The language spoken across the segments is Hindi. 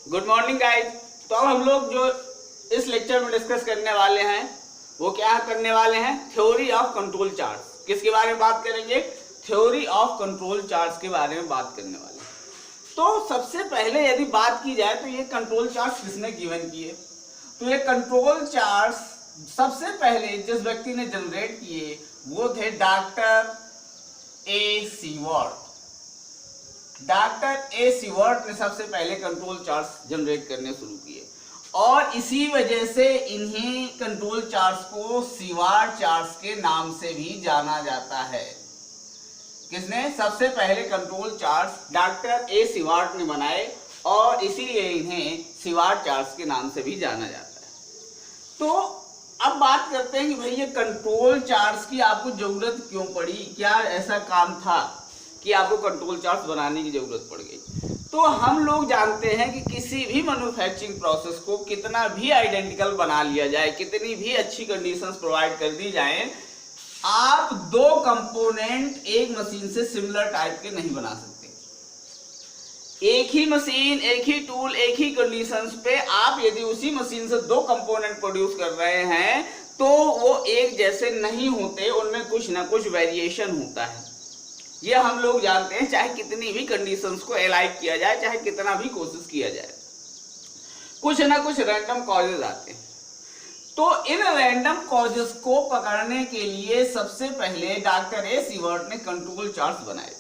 Good morning guys. तो अब हम लोग जो इस लेक्चर में डिस्कस करने वाले हैं वो क्या करने वाले हैं, थ्योरी ऑफ कंट्रोल चार्ट्स। किसके बारे में बात करेंगे? थ्योरी ऑफ कंट्रोल चार्ट्स के बारे में बात करने वाले हैं। तो सबसे पहले यदि बात की जाए तो ये कंट्रोल चार्ट्स किसने गिवन किए? तो ये कंट्रोल चार्ट्स सबसे पहले जिस व्यक्ति ने जनरेट किए वो थे doctor A sievert. Doctor A sievert ने सबसे पहले कंट्रोल चार्ट्स जनरेट करने शुरू किए और इसी वजह से इन्हीं कंट्रोल चार्ट्स को सीवार्ट चार्ट्स के नाम से भी जाना जाता है। किसने सबसे पहले कंट्रोल चार्ट्स? डॉक्टर ए सीवार्ट ने बनाए और इसीलिए इन्हें सीवार्ट चार्ट्स के नाम से भी जाना जाता है। तो अब बात करते हैं कि भाई ये कंट्रोल चार्ट्स की आपको जरूरत क्यों पड़ी, क्या ऐसा काम था कि आपको कंट्रोल चार्ट्स बनाने की जरूरत पड़ गई? तो हम लोग जानते हैं कि किसी भी मैन्युफैक्चरिंग प्रोसेस को कितना भी आइडेंटिकल बना लिया जाए, कितनी भी अच्छी कंडीशंस प्रोवाइड कर दी जाए, आप दो कंपोनेंट एक मशीन से सिमिलर टाइप के नहीं बना सकते। एक ही मशीन, एक ही टूल, एक ही कंडीशंस पे आप यदि उसी मशीन से दो कंपोनेंट प्रोड्यूस कर रहे हैं तो वो एक जैसे नहीं होते, उनमें कुछ ना कुछ वेरिएशन होता है। ये हम लोग जानते हैं, चाहे कितनी भी कंडीशंस को एलाइक किया जाए, चाहे कितना भी कोशिश किया जाए, कुछ ना कुछ रैंडम कॉजेज आते हैं। तो इन रैंडम कॉजेज को पकड़ने के लिए सबसे पहले डॉक्टर ए सीवर्ट ने कंट्रोल चार्ट्स बनाए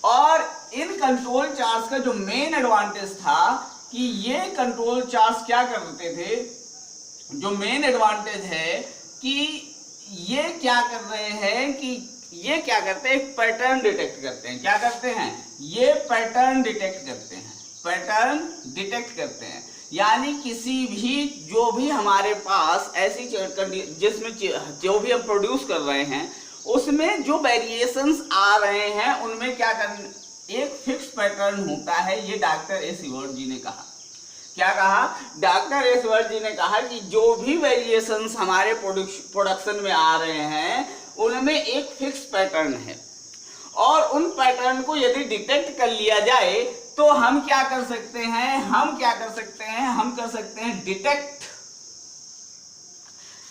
और इन कंट्रोल चार्ट्स का जो मेन एडवांटेज था कि ये कंट्रोल चार्ट्स क्या करते थे, जो मेन एडवांटेज है कि ये क्या कर रहे हैं कि ये क्या करते हैं, एक पैटर्न डिटेक्ट करते हैं। क्या करते हैं? ये पैटर्न डिटेक्ट करते हैं, पैटर्न डिटेक्ट करते हैं। यानी किसी भी जो भी हमारे पास ऐसी जिसमें जो भी हम प्रोड्यूस कर रहे हैं उसमें जो वेरिएशंस आ रहे हैं उनमें क्या करना, एक फिक्स पैटर्न होता है। ये डॉक्टर ए सीवर्ट जी ने कहा। क्या कहा? डॉक्टर ए सीवर्ट जी ने कहा कि जो भी वेरिएशंस हमारे प्रोडक्शन में आ रहे हैं उनमें एक फिक्स पैटर्न है और उन पैटर्न को यदि डिटेक्ट कर लिया जाए तो हम क्या कर सकते हैं, हम कर सकते हैं डिटेक्ट।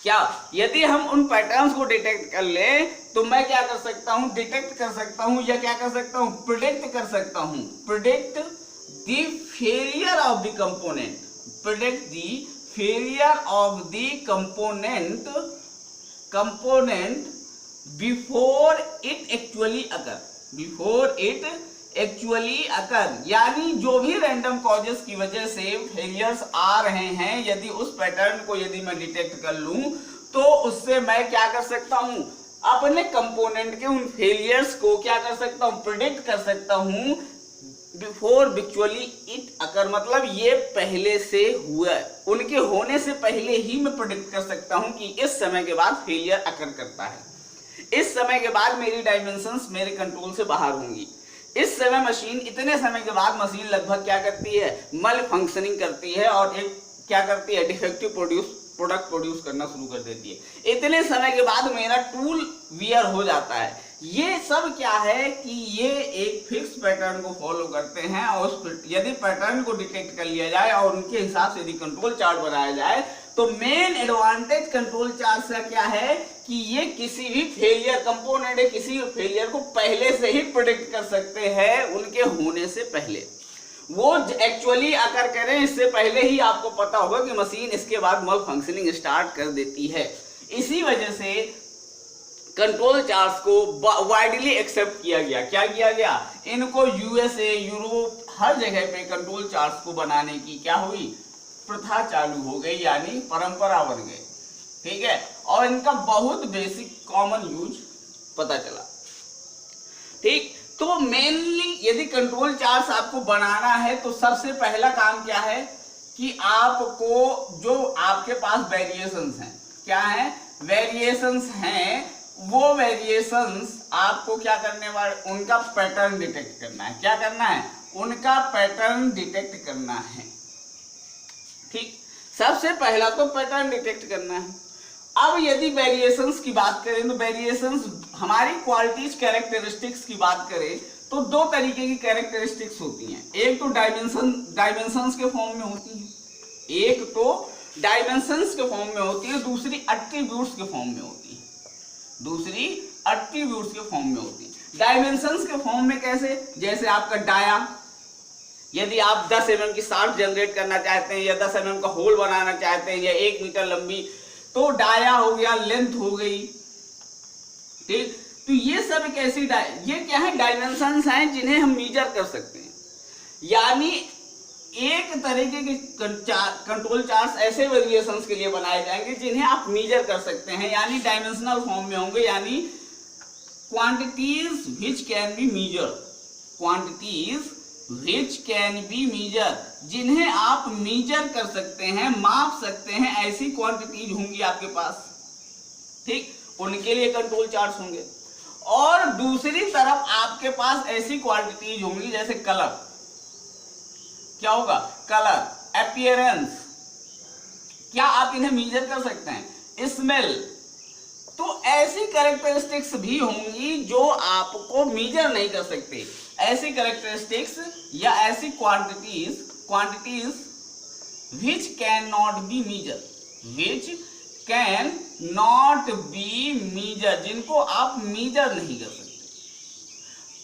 क्या यदि हम उन पैटर्न्स को डिटेक्ट कर ले तो मैं क्या कर सकता हूं, डिटेक्ट कर सकता हूं या क्या कर सकता हूं, प्रिडिक्ट कर सकता हूं। Predict the failure of the component, predict the failure of the component before it actually occur. यानी जो भी रैंडम कॉजेस की वजह से फेलियर्स आ रहे हैं, यदि उस पैटर्न को यदि मैं डिटेक्ट कर लूं तो उससे मैं क्या कर सकता हूं, अपने कंपोनेंट के उन फेलियर्स को क्या कर सकता हूं, प्रिडिक्ट कर सकता हूं बिफोर विक्चुअली इट अकर। मतलब ये पहले से हुआ, उनके होने से पहले ही मैं प्रिडिक्ट कर सकता हूं कि इस समय के बाद फेलियर अकर करता है, इस समय के बाद मेरी डायमेंशंस मेरे कंट्रोल से बाहर होंगी, इस समय मशीन, इतने समय के बाद मशीन लगभग क्या करती है, मल फंक्शनिंग करती है और एक क्या करती है, डिफेक्टिव प्रोडक्ट प्रोड्यूस करना शुरू कर देती है, इतने समय के बाद मेरा टूल वियर हो जाता है। ये सब क्या है कि ये एक फिक्स पैटर्न को फॉलो करते हैं और यदि पैटर्न को डिटेक्ट कर लिया जाए और उनके हिसाब से यदि कंट्रोल चार्ट बनाया जाए तो मेन एडवांटेज कंट्रोल चार्ट का क्या है कि ये किसी भी फेलियर कंपोनेंट है, किसी भी फेलियर को पहले से ही प्रेडिक्ट कर सकते हैं, उनके होने से पहले। वो एक्चुअली अगर करें इससे पहले ही आपको पता होगा कि मशीन इसके बाद मल फंक्शनिंग स्टार्ट कर देती है। इसी वजह से कंट्रोल चार्ट्स को वाइडली एक्सेप्ट किया गया। क्या किया गया? इनको यूएसए, यूरोप, हर जगह पे कंट्रोल चार्ट्स को बनाने की क्या हुई, प्रथा चालू हो गई, यानी परंपरा बन गई। ठीक है, और इनका बहुत बेसिक कॉमन यूज पता चला। ठीक, तो मेनली यदि कंट्रोल चार्ट्स आपको बनाना है तो सबसे पहला काम क्या है कि आपको जो आपके पास वेरिएशंस हैं, क्या है, वेरिएशंस हैं, वो वेरिएशंस आपको क्या करने वाले, उनका पैटर्न डिटेक्ट करना है। क्या करना है? उनका पैटर्न डिटेक्ट करना है। ठीक, सबसे पहला तो पैटर्न डिटेक्ट करना है। अब यदि वेरिएशंस की बात करें तो वेरिएशंस हमारी क्वालिटीज कैरेक्टरिस्टिक्स की बात करें तो दो तरीके की कैरेक्टरिस्टिक्स होती हैं, एक तो डायमेंशंस के फॉर्म में होती है, एक तो डायमेंशंस के फॉर्म में होती है, दूसरी एट्रीब्यूट्स के फॉर्म में होती है, दूसरी एट्रीब्यूट्स के फॉर्म में होती है। डायमेंशंस के फॉर्म में कैसे, जैसे आपका डाया, यदि आप 10 mm की शार्प जनरेट करना चाहते हैं या 10 mm का होल बनाना चाहते हैं या 1 मीटर लंबी, तो डाया हो गया, लेंथ हो गई, ठीक। तो ये सब एक ऐसी ये क्या है, डायमेंशंस हैं जिन्हें हम मीजर कर सकते हैं। यानी एक तरीके के कंट्रोल चार्ट्स ऐसे वेरिएशंस के लिए बनाए जाएंगे जिन्हें आप मीजर कर सकते हैं, यानी डायमेंशनल फॉर्म में होंगे, यानी quantities which can be measure, quantities which can be measure, जिन्हें आप मीजर कर सकते हैं, माप सकते हैं, ऐसी क्वांटिटीज होंगी आपके पास, ठीक, उनके लिए कंट्रोल चार्ट्स होंगे। और दूसरी तरफ आपके पास ऐसी क्वांटिटीज होंगी जैसे कलर, क्या होगा, कलर, अपीयरेंस, क्या आप इन्हें मीजर कर सकते हैं, स्मेल, तो ऐसी कैरेक्टरिस्टिक्स भी होंगी जो आपको मीजर नहीं कर सकते। ऐसी कैरेक्टरिस्टिक्स या ऐसी quantities which cannot be measured, which can not be measured, जिनको आप मीजर नहीं कर सकते।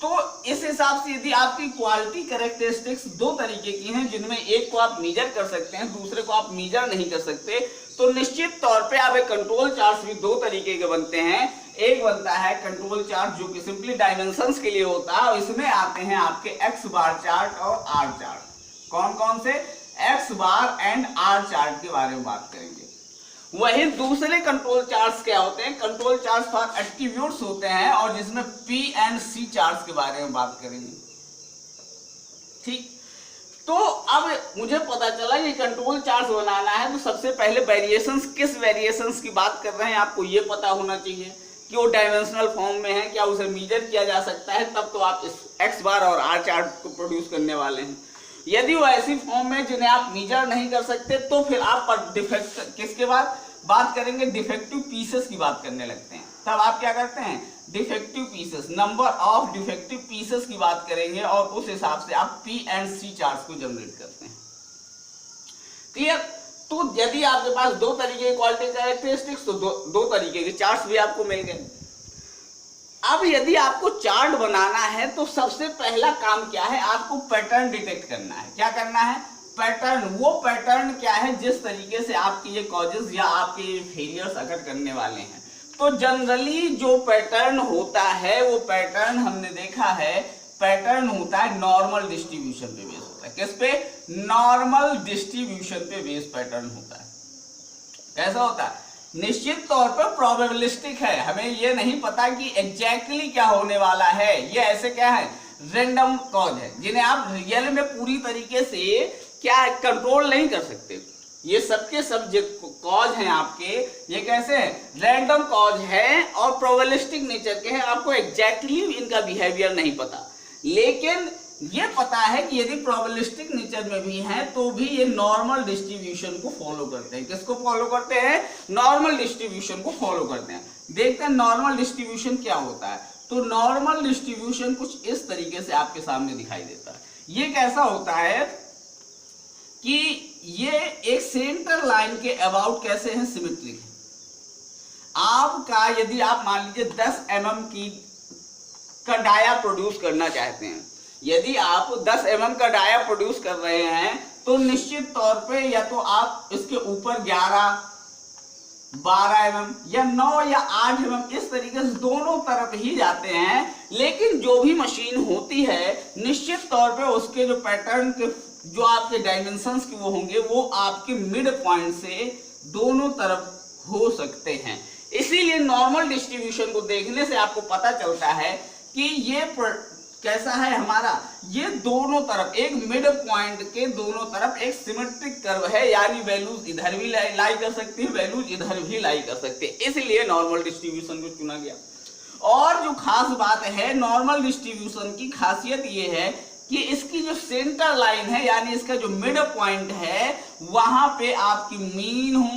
तो इस हिसाब से यदि आपकी क्वालिटी कैरेक्टरिस्टिक्स दो तरीके की हैं, जिनमें एक को आप मीजर कर सकते हैं, दूसरे को आप मीजर नहीं कर सकते, तो निश्चित तौर पे आप एक कंट्रोल चार्ट भी दो तरीके के बनते हैं। एक बनता है कंट्रोल चार्ट जो कि सिंपली डायमेंशंस के लिए होता है, और इसमें आते हैं आपके एक्स बार चार्ट और आर चार्ट। कौन कौन से, X bar and R chart के बारे में बात करेंगे। वही दूसरे कंट्रोल चार्ट्स क्या होते हैं, कंट्रोल चार्ट्स फॉर एट्रीब्यूट्स होते हैं, और जिसमें पी एंड सी चार्ट्स के बारे में बात करेंगे, ठीक। तो अब मुझे पता चला कि कंट्रोल चार्ट्स बनाना है, तो सबसे पहले वेरिएशंस, किस वेरिएशंस की बात कर रहे हैं आपको ये पता होना चाहिए कि वो डायमेंशनल फॉर्म में है, क्या उसे मीजर किया जा सकता है, तब तो आप इस एक्स बार और आर चार्ट को प्रोड्यूस करने वाले हैं। यदि वो ऐसी फॉर्म में जिन्हें आप मीजर नहीं कर सकते, तो फिर आप डिफेक्ट किसके बाद बात करेंगे, डिफेक्टिव पीसेस की बात करने लगते हैं। तब आप क्या करते हैं, defective pieces, number of defective pieces की बात करेंगे, और उस हिसाब से आप पी एंड सी चार्ट्स को जनरेट करते हैं, क्लियर। तो यदि आपके पास दो तरीके की क्वालिटी कैरेक्टरिस्टिक्स, तो दो तरीके के चार्ट्स भी आपको मिल गए। अब यदि आपको चार्ट बनाना है, तो सबसे पहला काम क्या है, आपको पैटर्न डिटेक्ट करना है। क्या करना है, पैटर्न। वो पैटर्न क्या है जिस तरीके से आपके ये कॉजेस या आपके ये फेलियर्स अकर करने वाले हैं। तो जनरली जो पैटर्न होता है, वो पैटर्न हमने देखा है, पैटर्न होता है नॉर्मल डिस्ट्रीब्यूशन पे बेस होता है। किस पे, नॉर्मल डिस्ट्रीब्यूशन पे बेस पैटर्न होता है। कैसा होता है, निश्चित तौर पर प्रोबेबिलिस्टिक है, हमें ये नहीं पता कि एग्जैक्टली क्या होने वाला है। ये ऐसे क्या है, रैंडम कॉज है, जिन्हें आप रियल में पूरी तरीके से क्या कंट्रोल नहीं कर सकते। ये सबके सब कॉज हैं आपके, ये कैसे हैं, रैंडम कॉज है और प्रोबेबिलिस्टिक नेचर के हैं। आपको एग्जैक्टली इनका बिहेवियर नहीं पता, लेकिन ये पता है कि यदि प्रोबेबिलिस्टिक नेचर में भी हैं, तो भी ये नॉर्मल डिस्ट्रीब्यूशन को फॉलो करते हैं। किसको फॉलो करते हैं, नॉर्मल डिस्ट्रीब्यूशन को फॉलो करते हैं। देखते हैं नॉर्मल डिस्ट्रीब्यूशन क्या होता है। तो नॉर्मल डिस्ट्रीब्यूशन कुछ इस तरीके से आपके सामने दिखाई देता है। ये कैसा होता है कि ये एक सेंटर लाइन के अबाउट कैसे है, सिमेट्रिक है। आपका यदि आप मान लीजिए 10 mm की का डाया प्रोड्यूस करना चाहते हैं, यदि आप 10 mm का डाया प्रोड्यूस कर रहे हैं, तो निश्चित तौर पे या तो आप इसके ऊपर 11, 12 mm या 9 या 8 mm इस तरीके से दोनों तरफ ही जाते हैं। लेकिन जो भी मशीन होती है, निश्चित तौर पे उसके जो पैटर्न के जो आपके डायमेंशंस की वो होंगे, वो आपके मिड पॉइंट से दोनों तरफ हो सकते हैं। इसीलिए नॉर्मल डिस्ट्रीब्यूशन को देखने से आपको पता चलता है कि ये कैसा है हमारा, ये दोनों तरफ एक मिड पॉइंट के दोनों तरफ एक सिमेट्रिक कर्व है, यानी वैल्यूज इधर भी लाई कर सकती है, वैल्यूज इधर भी लाई कर सकते हैं। इसलिए नॉर्मल डिस्ट्रीब्यूशन को चुना गया। और जो खास बात है नॉर्मल डिस्ट्रीब्यूशन की, खासियत ये है कि इसकी जो सेंटर लाइन है, यानी इसका जो मिड पॉइंट है, वहां पे आपकी मीन हो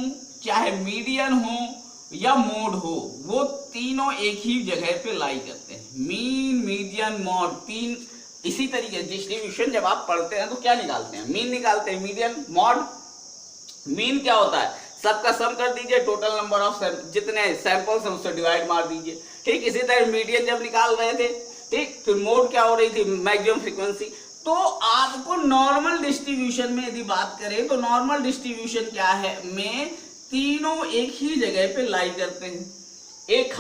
चाहे मीडियन हो या मोड हो, वो तीनों एक ही जगह पे लाई करते हैं। मीन, मीडियन, मॉड, तीन इसी तरीके डिस्ट्रीब्यूशन जब आप पढ़ते हैं तो क्या निकालते हैं, मीन निकालते हैं, मीडियन, मॉड। मीन क्या होता है, सबका सम कर दीजिए, टोटल नंबर ऑफ जितने सैंपल्स हैं उससे डिवाइड मार दीजिए, ठीक। इसी तरह मीडियन जब निकाल रहे थे, ठीक, फिर मोड क्या हो रही थी, मैक्सिमम फ्रीक्वेंसी। तो आपको नॉर्मल डिस्ट्रीब्यूशन में यदि बात करें तो नॉर्मल डिस्ट्रीब्यूशन क्या है, में तीनों एक ही जगह पे लाई करते हैं। एक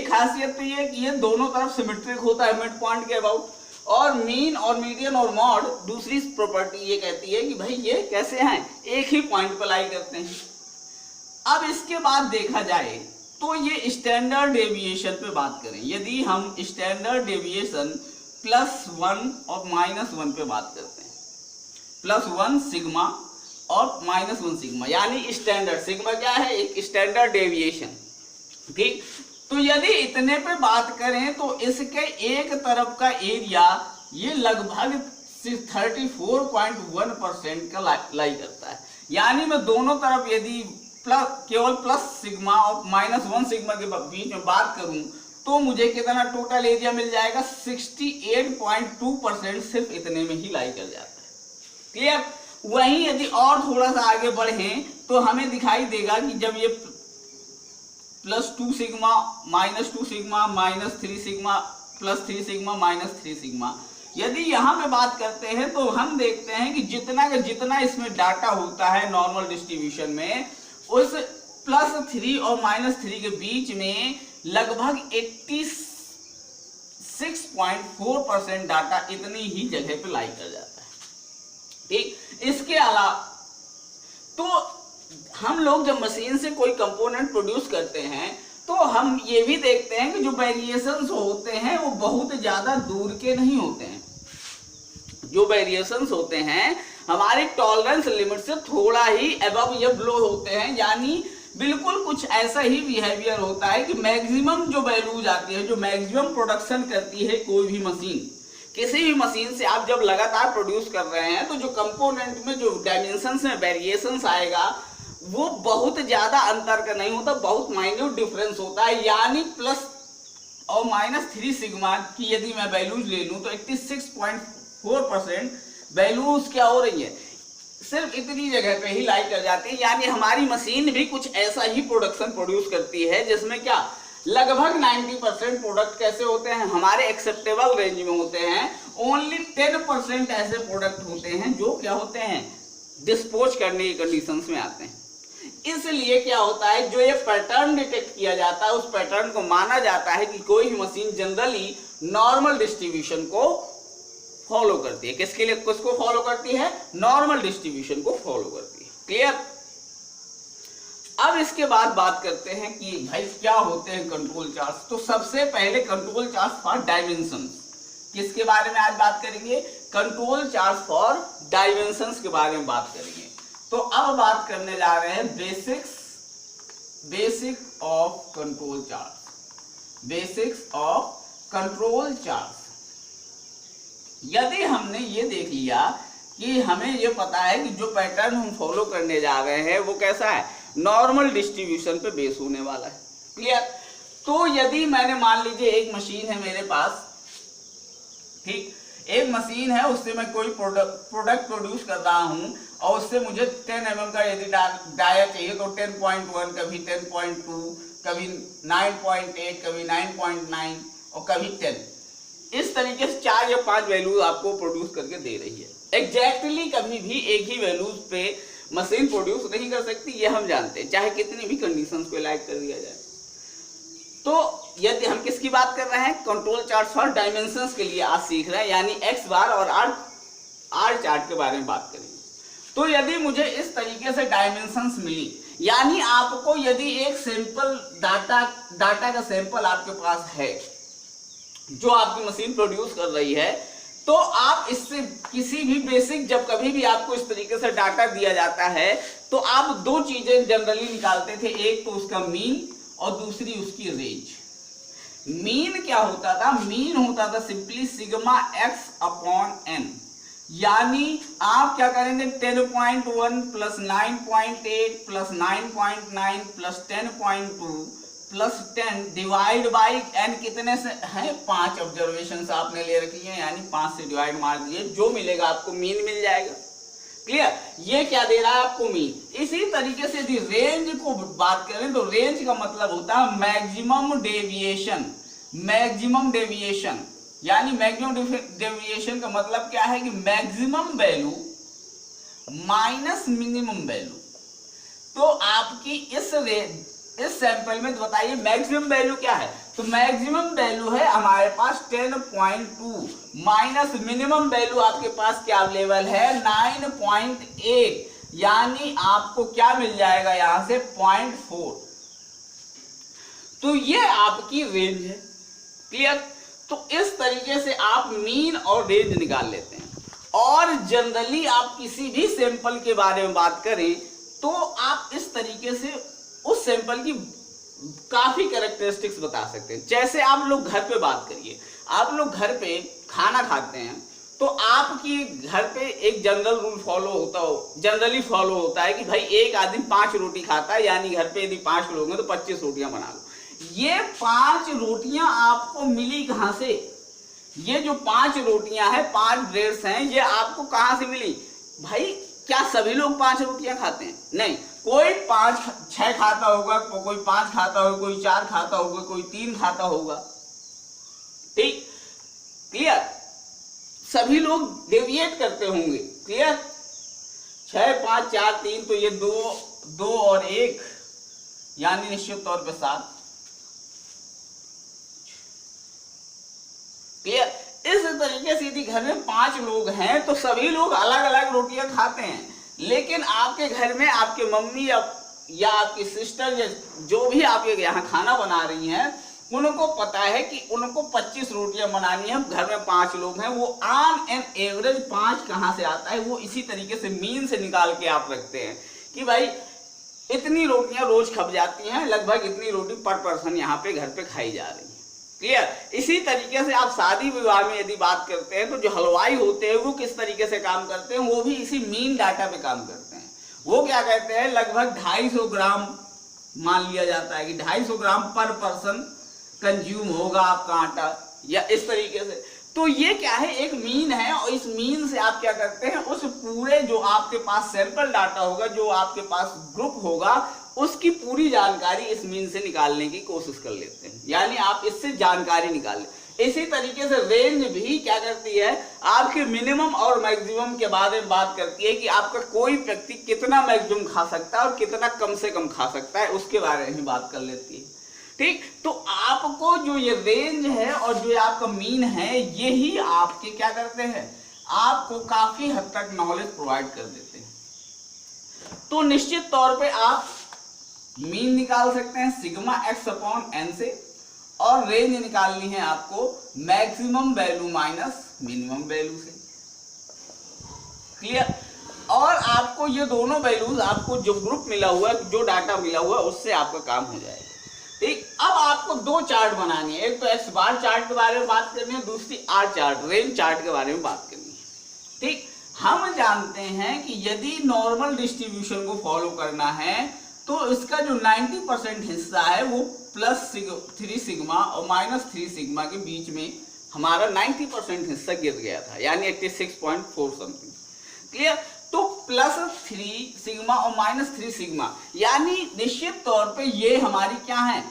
खासियत तो ये कि ये दोनों तरफ सिमेट्रिक होता है मिड पॉइंट के अबाउट। और मीन और मीडियन और मॉड दूसरी प्रॉपर्टी ये कहती है कि भाई ये कैसे हैं, एक ही पॉइंट पर लाई करते हैं। अब इसके बाद देखा जाए तो ये स्टैंडर्ड डेविएशन पे बात करें, यदि हम स्टैंडर्ड डेविएशन +1 और -1 पे बात करते हैं, +1 सिग्मा और -1 सिग्मा, यानी स्टैंडर्ड सिग्मा क्या है, एक स्टैंडर्ड डेविएशन, ठीक। तो यदि इतने पे बात करें तो इसके एक तरफ का एरिया ये लगभग 34.1% का लाई करता है। यानी मैं दोनों तरफ यदि केवल प्लस सिग्मा और -1 सिग्मा के बीच में बात करूं तो मुझे कितना टोटल एरिया मिल जाएगा, 68.2% सिर्फ इतने में ही लाई कर जाता है, क्लियर। वहीं यदि और थोड़ा सा आगे बढ़े तो हमें दिखाई देगा कि जब ये +2 sigma, -2 sigma, -3 sigma, +3 sigma, -3 sigma, यदि यहाँ पे बात करते हैं तो हम देखते हैं कि जितना इसमें डाटा होता है नॉर्मल डिस्ट्रीब्यूशन में, उस +3 और -3 के बीच में लगभग 86.4% डाटा इतनी ही जगह पे लाई कर जाता है, ठीक। इसके अलावा तो हम लोग जब मशीन से कोई कंपोनेंट प्रोड्यूस करते हैं तो हम ये भी देखते हैं कि जो वेरिएशंस होते हैं वो बहुत ज्यादा दूर के नहीं होते हैं। जो वेरिएशंस होते हैं हमारे टॉलरेंस लिमिट से थोड़ा ही अबव या बिलो होते हैं, यानी बिल्कुल कुछ ऐसा ही बिहेवियर होता है कि मैक्सिमम जो वैल्यूज आती है, जो मैक्सिमम प्रोडक्शन करती है कोई भी मशीन, किसी भी मशीन से आप जब लगातार प्रोड्यूस कर रहे हैं तो जो कंपोनेंट में जो डायमेंशंस में वेरिएशंस आएगा वो बहुत ज्यादा अंतर का नहीं होता, बहुत माइन्यूट डिफरेंस होता है। यानी प्लस और -3 सिग्मा की यदि मैं वैल्यूज ले लूं तो 86.4% वैल्यूज क्या हो रही है, सिर्फ इतनी जगह पे ही लाई कर जाती है। यानी हमारी मशीन भी कुछ ऐसा ही प्रोडक्शन प्रोड्यूस करती है जिसमें क्या लगभग 90% प्रोडक्ट कैसे होते हैं, हमारे एक्सेप्टेबल रेंज में होते हैं। ओनली 10% ऐसे प्रोडक्ट होते हैं जो क्या होते हैं, डिस्पोज करने की कंडीशंस में आते हैं। इसलिए क्या होता है, जो ये पैटर्न डिटेक्ट किया जाता है उस पैटर्न को माना जाता है कि कोई भी मशीन जनरली नॉर्मल डिस्ट्रीब्यूशन को फॉलो करती है। किसके लिए, किसको फॉलो करती है, नॉर्मल डिस्ट्रीब्यूशन को फॉलो करती है, क्लियर। अब इसके बाद बात करते हैं कि भाई क्या होते हैं कंट्रोल चार्ट्स। तो सबसे पहले कंट्रोल चार्ट्स फॉर डायमेंशंस, किसके बारे में आज बात करेंगे, कंट्रोल चार्ट्स फॉर डायमेंशंस के बारे में बात करेंगे। तो अब बात करने जा रहे हैं basic of control charts, basics of control charts. यदि हमने ये देख लिया कि हमें ये पता है कि जो पैटर्न हम फॉलो करने जा रहे हैं वो कैसा है, नॉर्मल डिस्ट्रीब्यूशन पे बेस होने वाला है, क्लियर। तो यदि मैंने मान लीजिए एक मशीन है मेरे पास, ठीक, एक मशीन है, उससे मैं कोई प्रोडक्ट प्रोड्यूस कर रहा हूं और उससे मुझे 10 mm का यदि डाया चाहिए तो 10.1, कभी 10.2, कभी 9.8, कभी 9.9 और कभी 10, इस तरीके से 4 या 5 वैल्यूज आपको प्रोड्यूस करके दे रही है। एग्जैक्टली कभी भी एक ही वैल्यूज पे मशीन प्रोड्यूस नहीं कर सकती, ये हम जानते हैं, चाहे कितनी भी कंडीशंस को लाइक कर दिया जाए। तो यदि हम किसकी बात कर रहे हैं, कंट्रोल चार्ट फॉर डायमेंशंस के लिए आज सीख रहे हैं, यानी एक्स बार और आर चार्ट के बारे में बात करेंगे। तो यदि मुझे इस तरीके से डायमेंशंस मिली, यानी आपको यदि एक सैंपल डाटा का सैंपल आपके पास है जो आपकी मशीन प्रोड्यूस कर रही है, तो आप इससे किसी भी बेसिक, जब कभी भी आपको इस तरीके से डाटा दिया जाता है तो आप 2 चीजें जनरली निकालते थे, एक तो उसका मीन और दूसरी उसकी रेंज। मीन क्या होता था, मीन होता था simply sigma x upon n, यानी आप क्या करेंगे 10.1 plus 9.8 plus 9.9 plus 10.2 plus 10 divide by n कितने से है 5 ऑब्जर्वेशन आपने ले रखी है, यानी 5 से डिवाइड मार दिए, जो मिलेगा आपको मीन मिल जाएगा। क्लियर? ये क्या दे रहा है आपको मीन। इसी तरीके से यदि रेंज को बात करें तो रेंज का मतलब होता है मैक्सिमम डेविएशन। मैक्सिमम डेविएशन यानी मैक्सिमम डेविएशन का मतलब क्या है कि maximum value minus minimum value. तो आपकी इस सैंपल में तो बताइए मैक्सिमम वैल्यू क्या है, तो मैक्सिमम वैल्यू है हमारे पास 10.2 माइनस मिनिमम वैल्यू आपके पास क्या अवेलेबल है 9.8, यानी आपको क्या मिल जाएगा यहां से 0.4। तो ये आपकी रेंज है। क्लियर? तो इस तरीके से आप मीन और रेंज निकाल लेते हैं। और जनरली आप किसी भी सैंपल के बारे में बात करें तो आप इस तरीके से उस सैंपल की काफी कैरेक्टरिस्टिक्स बता सकते हैं। जैसे आप लोग घर पे बात करिए, आप लोग घर पे खाना खाते हैं तो आपकी घर पे एक जनरल रूल जनरली फॉलो होता है कि भाई एक आदमी 5 रोटी खाता है, यानी घर पे यदि 5 लोग हैं तो 25 रोटियां बना लो। ये 5 रोटियां आपको मिली कहां से? ये जो 5 रोटियां हैं, 5 ब्रेड्स हैं, ये आपको कहां से मिली? भाई क्या सभी लोग 5 रोटियां खाते हैं? नहीं, कोई 5-6 खाता होगा, कोई 5 खाता होगा, कोई 4 खाता होगा, कोई 3 खाता होगा। ठीक? क्लियर? सभी लोग डेविएट करते होंगे। क्लियर? 6, 5, 4, 3, तो ये 2 और 1 यानी निश्चित तौर पे 7। क्लियर? इस तरीके से यदि घर में 5 लोग हैं तो सभी लोग अलग अलग रोटियां खाते हैं, लेकिन आपके घर में आपके मम्मी या आपकी सिस्टर या जो भी आपके यहाँ खाना बना रही हैं, उनको पता है कि उनको 25 रोटियां बनानी है, घर में 5 लोग हैं, वो ऑन एन एवरेज 5 कहाँ से आता है, वो इसी तरीके से मीन से निकाल के आप रखते हैं कि भाई इतनी रोटियां रोज खप जाती हैं, लगभग इतनी रोटी पर पर्सन यहाँ पे घर पे खाई जा रही है। क्लियर? इसी तरीके से आप शादी विवाह में यदि बात करते हैं तो जो हलवाई होते हैं वो किस तरीके से काम करते हैं, वो भी इसी मीन डाटा पे काम करते हैं। वो क्या कहते हैं, लगभग 250 ग्राम मान लिया जाता है कि 250 ग्राम पर पर्सन कंज्यूम होगा आपका आटा, या इस तरीके से। तो ये क्या है, एक मीन है, और इस मीन से आप क्या करते हैं, उस पूरे जो आपके पास सैंपल डाटा होगा, जो आपके पास ग्रुप होगा, उसकी पूरी जानकारी इस मीन से निकालने की कोशिश कर लेते हैं, यानी आप इससे जानकारी निकाल लें। इसी तरीके से रेंज भी क्या करती है, आपके मिनिमम और मैक्सिमम के बारे में बात करती है कि आपका कोई व्यक्ति कितना मैक्सिमम खा सकता है और कितना कम से कम खा सकता है, उसके बारे में बात कर लेती है। ठीक? तो आपको जो ये रेंज है और जो आपका मीन है, यही आपके क्या करते हैं, आपको काफी हद तक नॉलेज प्रोवाइड कर देते हैं। तो निश्चित तौर पे आप मीन निकाल सकते हैं सिग्मा एक्स अपॉन एन से, और रेंज निकालनी है आपको maximum value minus minimum value से। क्लियर? और आपको ये दोनों वैल्यूज, आपको जो ग्रुप मिला हुआ है, जो डाटा मिला हुआ है, उससे आपका काम हो जाएगा। ठीक? अब आपको 2 चार्ट बनानी है, एक तो एक्स बार चार्ट के बारे में बात करनी है, दूसरी आर चार्ट रेंज चार्ट के बारे में बात करनी है। ठीक? हम जानते हैं कि यदि नॉर्मल डिस्ट्रीब्यूशन को फॉलो करना है तो इसका जो 90% हिस्सा है वो +3 सिग्मा और -3 सिग्मा के बीच में हमारा 90% हिस्सा गिर गया था, यानी 86.4 समथिंग। क्लियर? तो +3 सिग्मा और -3 सिग्मा, यानी निश्चित तौर पे ये हमारी क्या है,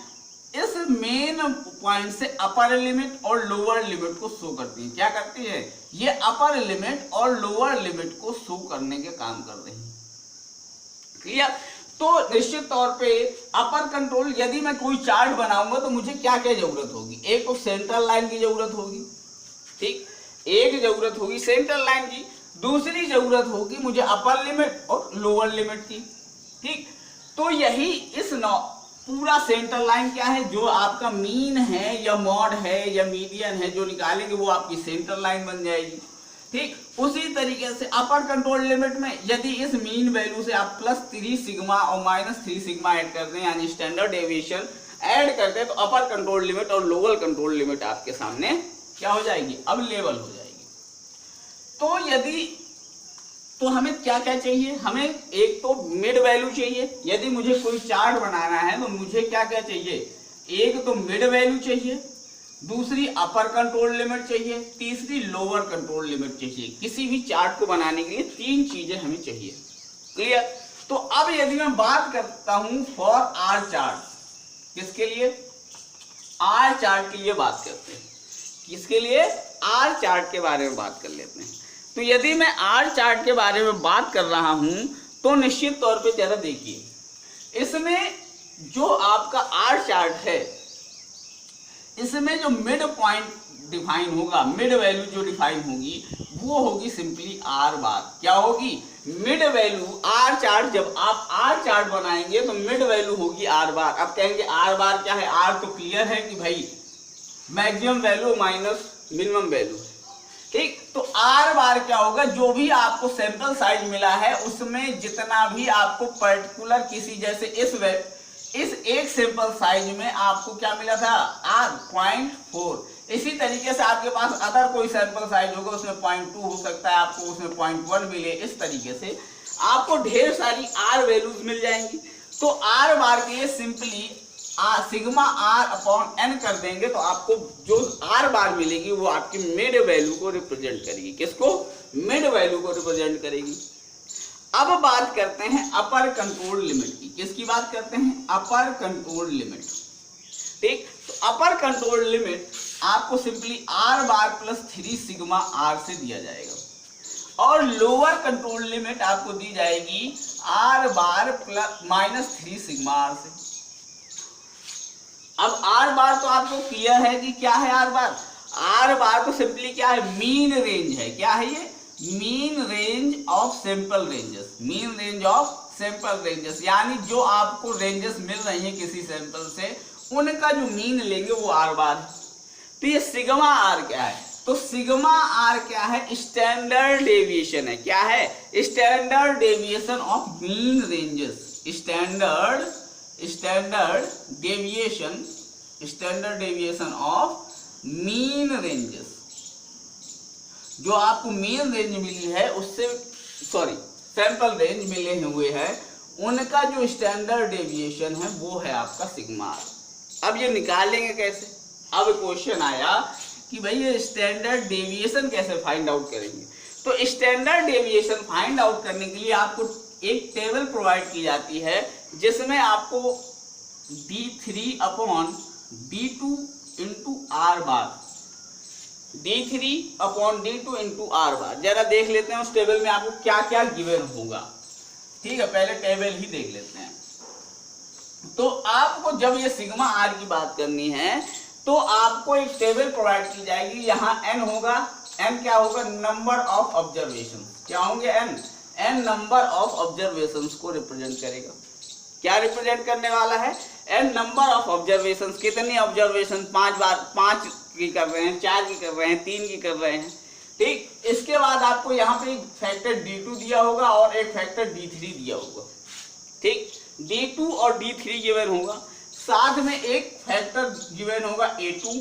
इस मेन पॉइंट से अपर लिमिट और लोअर लिमिट को शो करती है। क्या करती है? ये अपर लिमिट और लोअर लिमिट को शो करने के काम कर रही है। क्लियर? तो निश्चित तौर पे अपर कंट्रोल, यदि मैं कोई चार्ट बनाऊंगा तो मुझे क्या क्या जरूरत होगी, एक तो सेंट्रल लाइन की जरूरत होगी। ठीक? एक जरूरत होगी सेंट्रल लाइन की, दूसरी जरूरत होगी मुझे अपर लिमिट और लोअर लिमिट की। ठीक? तो यही इस पूरा सेंट्रल लाइन क्या है, जो आपका मीन है या मॉड है या मीडियन है, जो निकालेंगे वो आपकी सेंट्रल लाइन बन जाएगी। ठीक? उसी तरीके से अपर कंट्रोल लिमिट में यदि इस मीन वैल्यू से आप +3 सिग्मा और -3 सिग्मा ऐड करते हैं, यानी स्टैंडर्ड डेविएशन ऐड करते हैं, तो अपर कंट्रोल लिमिट और लोअर कंट्रोल लिमिट आपके सामने क्या हो जाएगी, अब लेवल हो जाएगी। तो यदि तो हमें क्या क्या चाहिए, हमें एक तो मिड वैल्यू चाहिए। यदि मुझे कोई चार्ट बनाना है तो मुझे क्या क्या चाहिए, एक तो मिड वैल्यू चाहिए, दूसरी अपर कंट्रोल लिमिट चाहिए, तीसरी लोअर कंट्रोल लिमिट चाहिए। किसी भी चार्ट को बनाने के लिए 3 चीजें हमें चाहिए। क्लियर? तो अब यदि मैं बात करता हूं फॉर आर चार्ट, किसके लिए, आर चार्ट के लिए बात करते हैं। किसके लिए, आर चार्ट के बारे में बात कर लेते हैं। तो यदि मैं आर चार्ट के बारे में बात कर रहा हूं तो निश्चित तौर पे जरा देखिए, इसमें जो आपका आर चार्ट है, इसमें जो मिड पॉइंट डिफाइन होगा, मिड वैल्यू जो डिफाइन होगी वो होगी सिंपली आर बार। क्या होगी, मिड वैल्यू। आर चार्ट, जब आप आर चार्ट बनाएंगे तो मिड वैल्यू होगी आर बार। अब कहेंगे आर बार क्या है, आर तो क्लियर है कि भाई maximum value minus minimum value है, ठीक। तो आर बार क्या होगा, जो भी आपको सैंपल साइज मिला है उसमें जितना भी आपको पर्टिकुलर किसी, जैसे इस एक सैंपल साइज में आपको क्या मिला था, आर 0.4। इसी तरीके से आपके पास अदर कोई सैंपल साइज होगा, उसमें 0.2 हो सकता है, आपको उसमें 0.1 मिले। इस तरीके से आपको ढेर सारी आर वैल्यूज मिल जाएंगी। तो आर बार के लिए simply sigma R upon n कर देंगे तो आपको जो आर बार मिलेगी वो आपकी मिड वैल्यू को रिप्रेजेंट करेगी। किसको, मिड वैल्यू को रिप्रेजेंट करेगी। अब बात करते हैं अपर कंट्रोल लिमिट की। किसकी बात करते हैं, अपर कंट्रोल लिमिट, ठीक। तो अपर कंट्रोल लिमिट आपको simply R bar plus 3 sigma R से दिया जाएगा, और लोअर कंट्रोल लिमिट आपको दी जाएगी R bar plus minus 3 sigma R से। अब आर बार तो आपको क्लियर है कि क्या है आर बार। आर बार तो सिंपली क्या है, मीन रेंज है। क्या है ये, mean range of sample ranges, mean range of sample ranges, यानी जो आपको रेंजेस मिल रही हैं किसी सैंपल से, उनका जो मीन लेंगे वो आर बार है। तो ये सिग्मा आर क्या है, तो सिग्मा आर क्या है, स्टैंडर्ड डेविएशन है। क्या है, standard deviation of mean ranges, standard deviation of mean ranges. जो आपको मीन रेंज मिली है उससे, सैंपल रेंज मिले हुए हैं, उनका जो स्टैंडर्ड डेविएशन है वो है आपका सिग्मा आर। अब ये निकालेंगे कैसे, अब क्वेश्चन आया कि भाई ये स्टैंडर्ड डेविएशन कैसे फाइंड आउट करेंगे। तो स्टैंडर्ड डेविएशन फाइंड आउट करने के लिए आपको एक टेबल प्रोवाइड की जाती है जिसमें आपको d3 upon d2 into R बार, d3 upon d2 into R बार। जरा देख लेते हैं उस टेबल में आपको क्या क्या गिवन होगा। ठीक है, पहले टेबल ही देख लेते हैं। तो आपको जब ये सिग्मा आर की बात करनी है तो आपको एक टेबल प्रोवाइड की जाएगी। यहाँ n होगा, n क्या होगा, नंबर ऑफ ऑब्जर्वेशन। क्या होंगे, n नंबर ऑफ ऑब्जर्वेशन को रिप्रेजेंट करेगा। क्या रिप्रेजेंट करने वाला है, n नंबर ऑफ ऑब्जर्वेशन। कितनी ऑब्जर्वेशन, 5 बार, 5 की कर रहे हैं, 4 की कर रहे हैं, 3 की कर रहे हैं, ठीक। इसके बाद आपको यहाँ पे एक फैक्टर d2 दिया होगा और एक फैक्टर d3 दिया होगा, ठीक। d2 और d3 गिवन होगा, साथ में एक फैक्टर गिवन होगा a2,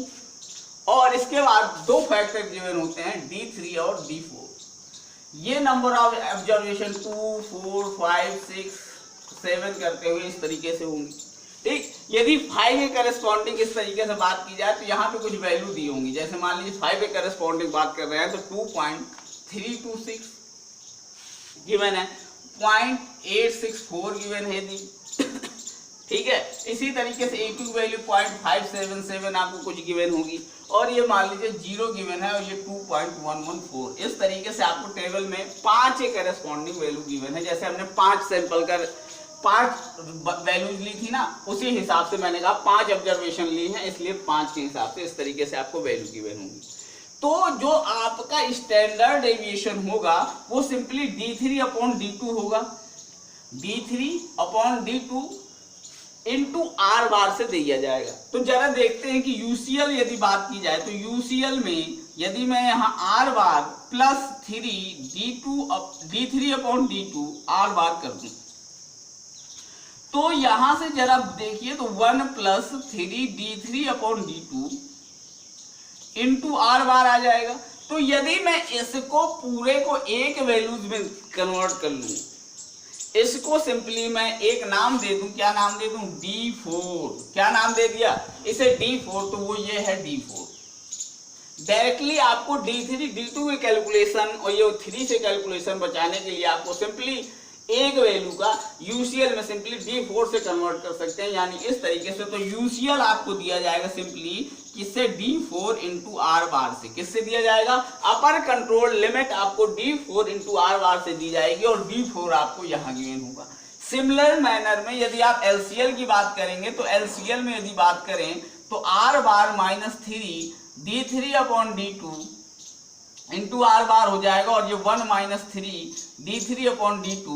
और इसके बाद 2 फैक्टर गिवन होते हैं d3 और d4। ये नंबर ऑफ ऑब्जर्वेशन 2, 4, 5, 6, 7 करते हुए इस तरीके से होंगी, ठीक। यदि 5 के करस्पॉन्डिंग इस तरीके से बात की जाए तो यहाँ पे कुछ वैल्यू दी होंगी। जैसे मान लीजिए 5 के करस्पॉन्डिंग बात कर रहे हैं तो 2.326 गिवन है, 0.864 गिवन है दी, ठीक है। इसी तरीके से A2 की वैल्यू 0.577 आपको कुछ गिवन होगी, और ये मान लीजिए 0 गिवन है और ये 2.114। इस तरीके से आपको टेबल में 5 के करस्पॉन्डिंग वैल्यू गिवन है। जैसे हमने 5 सैंपल कर 5 वैल्यूज ली थी ना, उसी हिसाब से मैंने कहा 5 ऑब्जर्वेशन ली हैं, इसलिए 5 के हिसाब से इस तरीके से आपको वैल्यू गिवन होगी। तो जो आपका स्टैंडर्ड डेविएशन होगा वो सिंपली d3 अपॉन d2 होगा, d3 upon d2 into R बार से दिया जाएगा। तो जरा देखते हैं कि यूसीएल यदि बात की जाए तो यूसीएल में यदि मैं यहाँ R bar plus 3 d3 upon d2 R bar कर दूं तो यहां से जरा देखिए तो 1 plus 3 d3 upon d2 into R bar आ जाएगा। तो यदि मैं इसको पूरे को एक वैल्यूज में कन्वर्ट कर लूं, इसको सिंपली मैं एक नाम दे दूं, क्या नाम दे दूं, D4। क्या नाम दे दिया इसे, D4, तो वो ये है D4। डायरेक्टली आपको D3 D2 की कैलकुलेशन और ये 3 से कैलकुलेशन बचाने के लिए आपको सिंपली एक वैल्यू का यूसीएल में सिंपली D4 से कन्वर्ट कर सकते हैं, यानी इस तरीके से। तो यूसीएल आपको दिया जाएगा सिंपली किससे, D4 इंटू आर बार से। किससे दिया जाएगा, अपर कंट्रोल लिमिट आपको D4 इंटू आर बार से दी जाएगी और D4 आपको यहाँ गिवन होगा। सिमिलर मैनर में यदि आप एलसीएल की बात करेंगे तो एलसीएल में यदि बात करें तो R bar minus 3 D3 upon D2 into R bar हो जाएगा, और ये 1 minus 3 D3 upon D2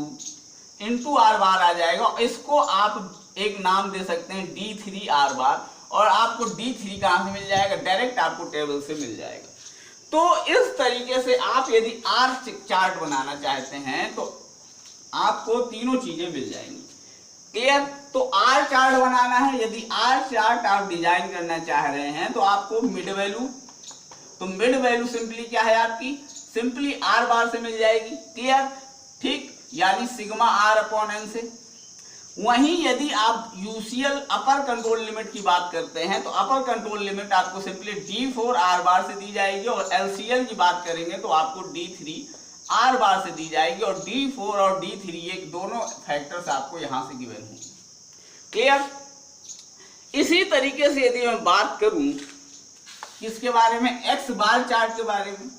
into R bar आ जाएगा। इसको आप एक नाम दे सकते हैं D3 आर बार, और आपको D3 कहाँ से मिल जाएगा, डायरेक्ट आपको टेबल से मिल जाएगा। तो इस तरीके से आप यदि आर चार्ट बनाना चाहते हैं तो आपको तीनों चीजें मिल जाएंगी। क्लियर। तो आर चार्ट बनाना है, यदि आर चार्ट आप डिजाइन करना चाह रहे हैं तो आपको मिड वैल्यू, तो मिड वैल्यू सिंपली क्या है आपकी, सिंपली आर बार से मिल जाएगी। क्लियर, ठीक, यानी सिग्मा आर अपॉन एन से। वहीं यदि आप यूसीएल अपर कंट्रोल लिमिट की बात करते हैं तो अपर कंट्रोल लिमिट आपको सिंपली D4 आर बार से दी जाएगी, और एलसीएल की बात करेंगे तो आपको D3 आर बार से दी जाएगी, और D4 और D3 ये दोनों फैक्टर्स आपको यहां से गिवन होंगे। क्लियर। इसी तरीके से यदि मैं बात करूं किसके बारे में, एक्स बार चार्ट के बारे में,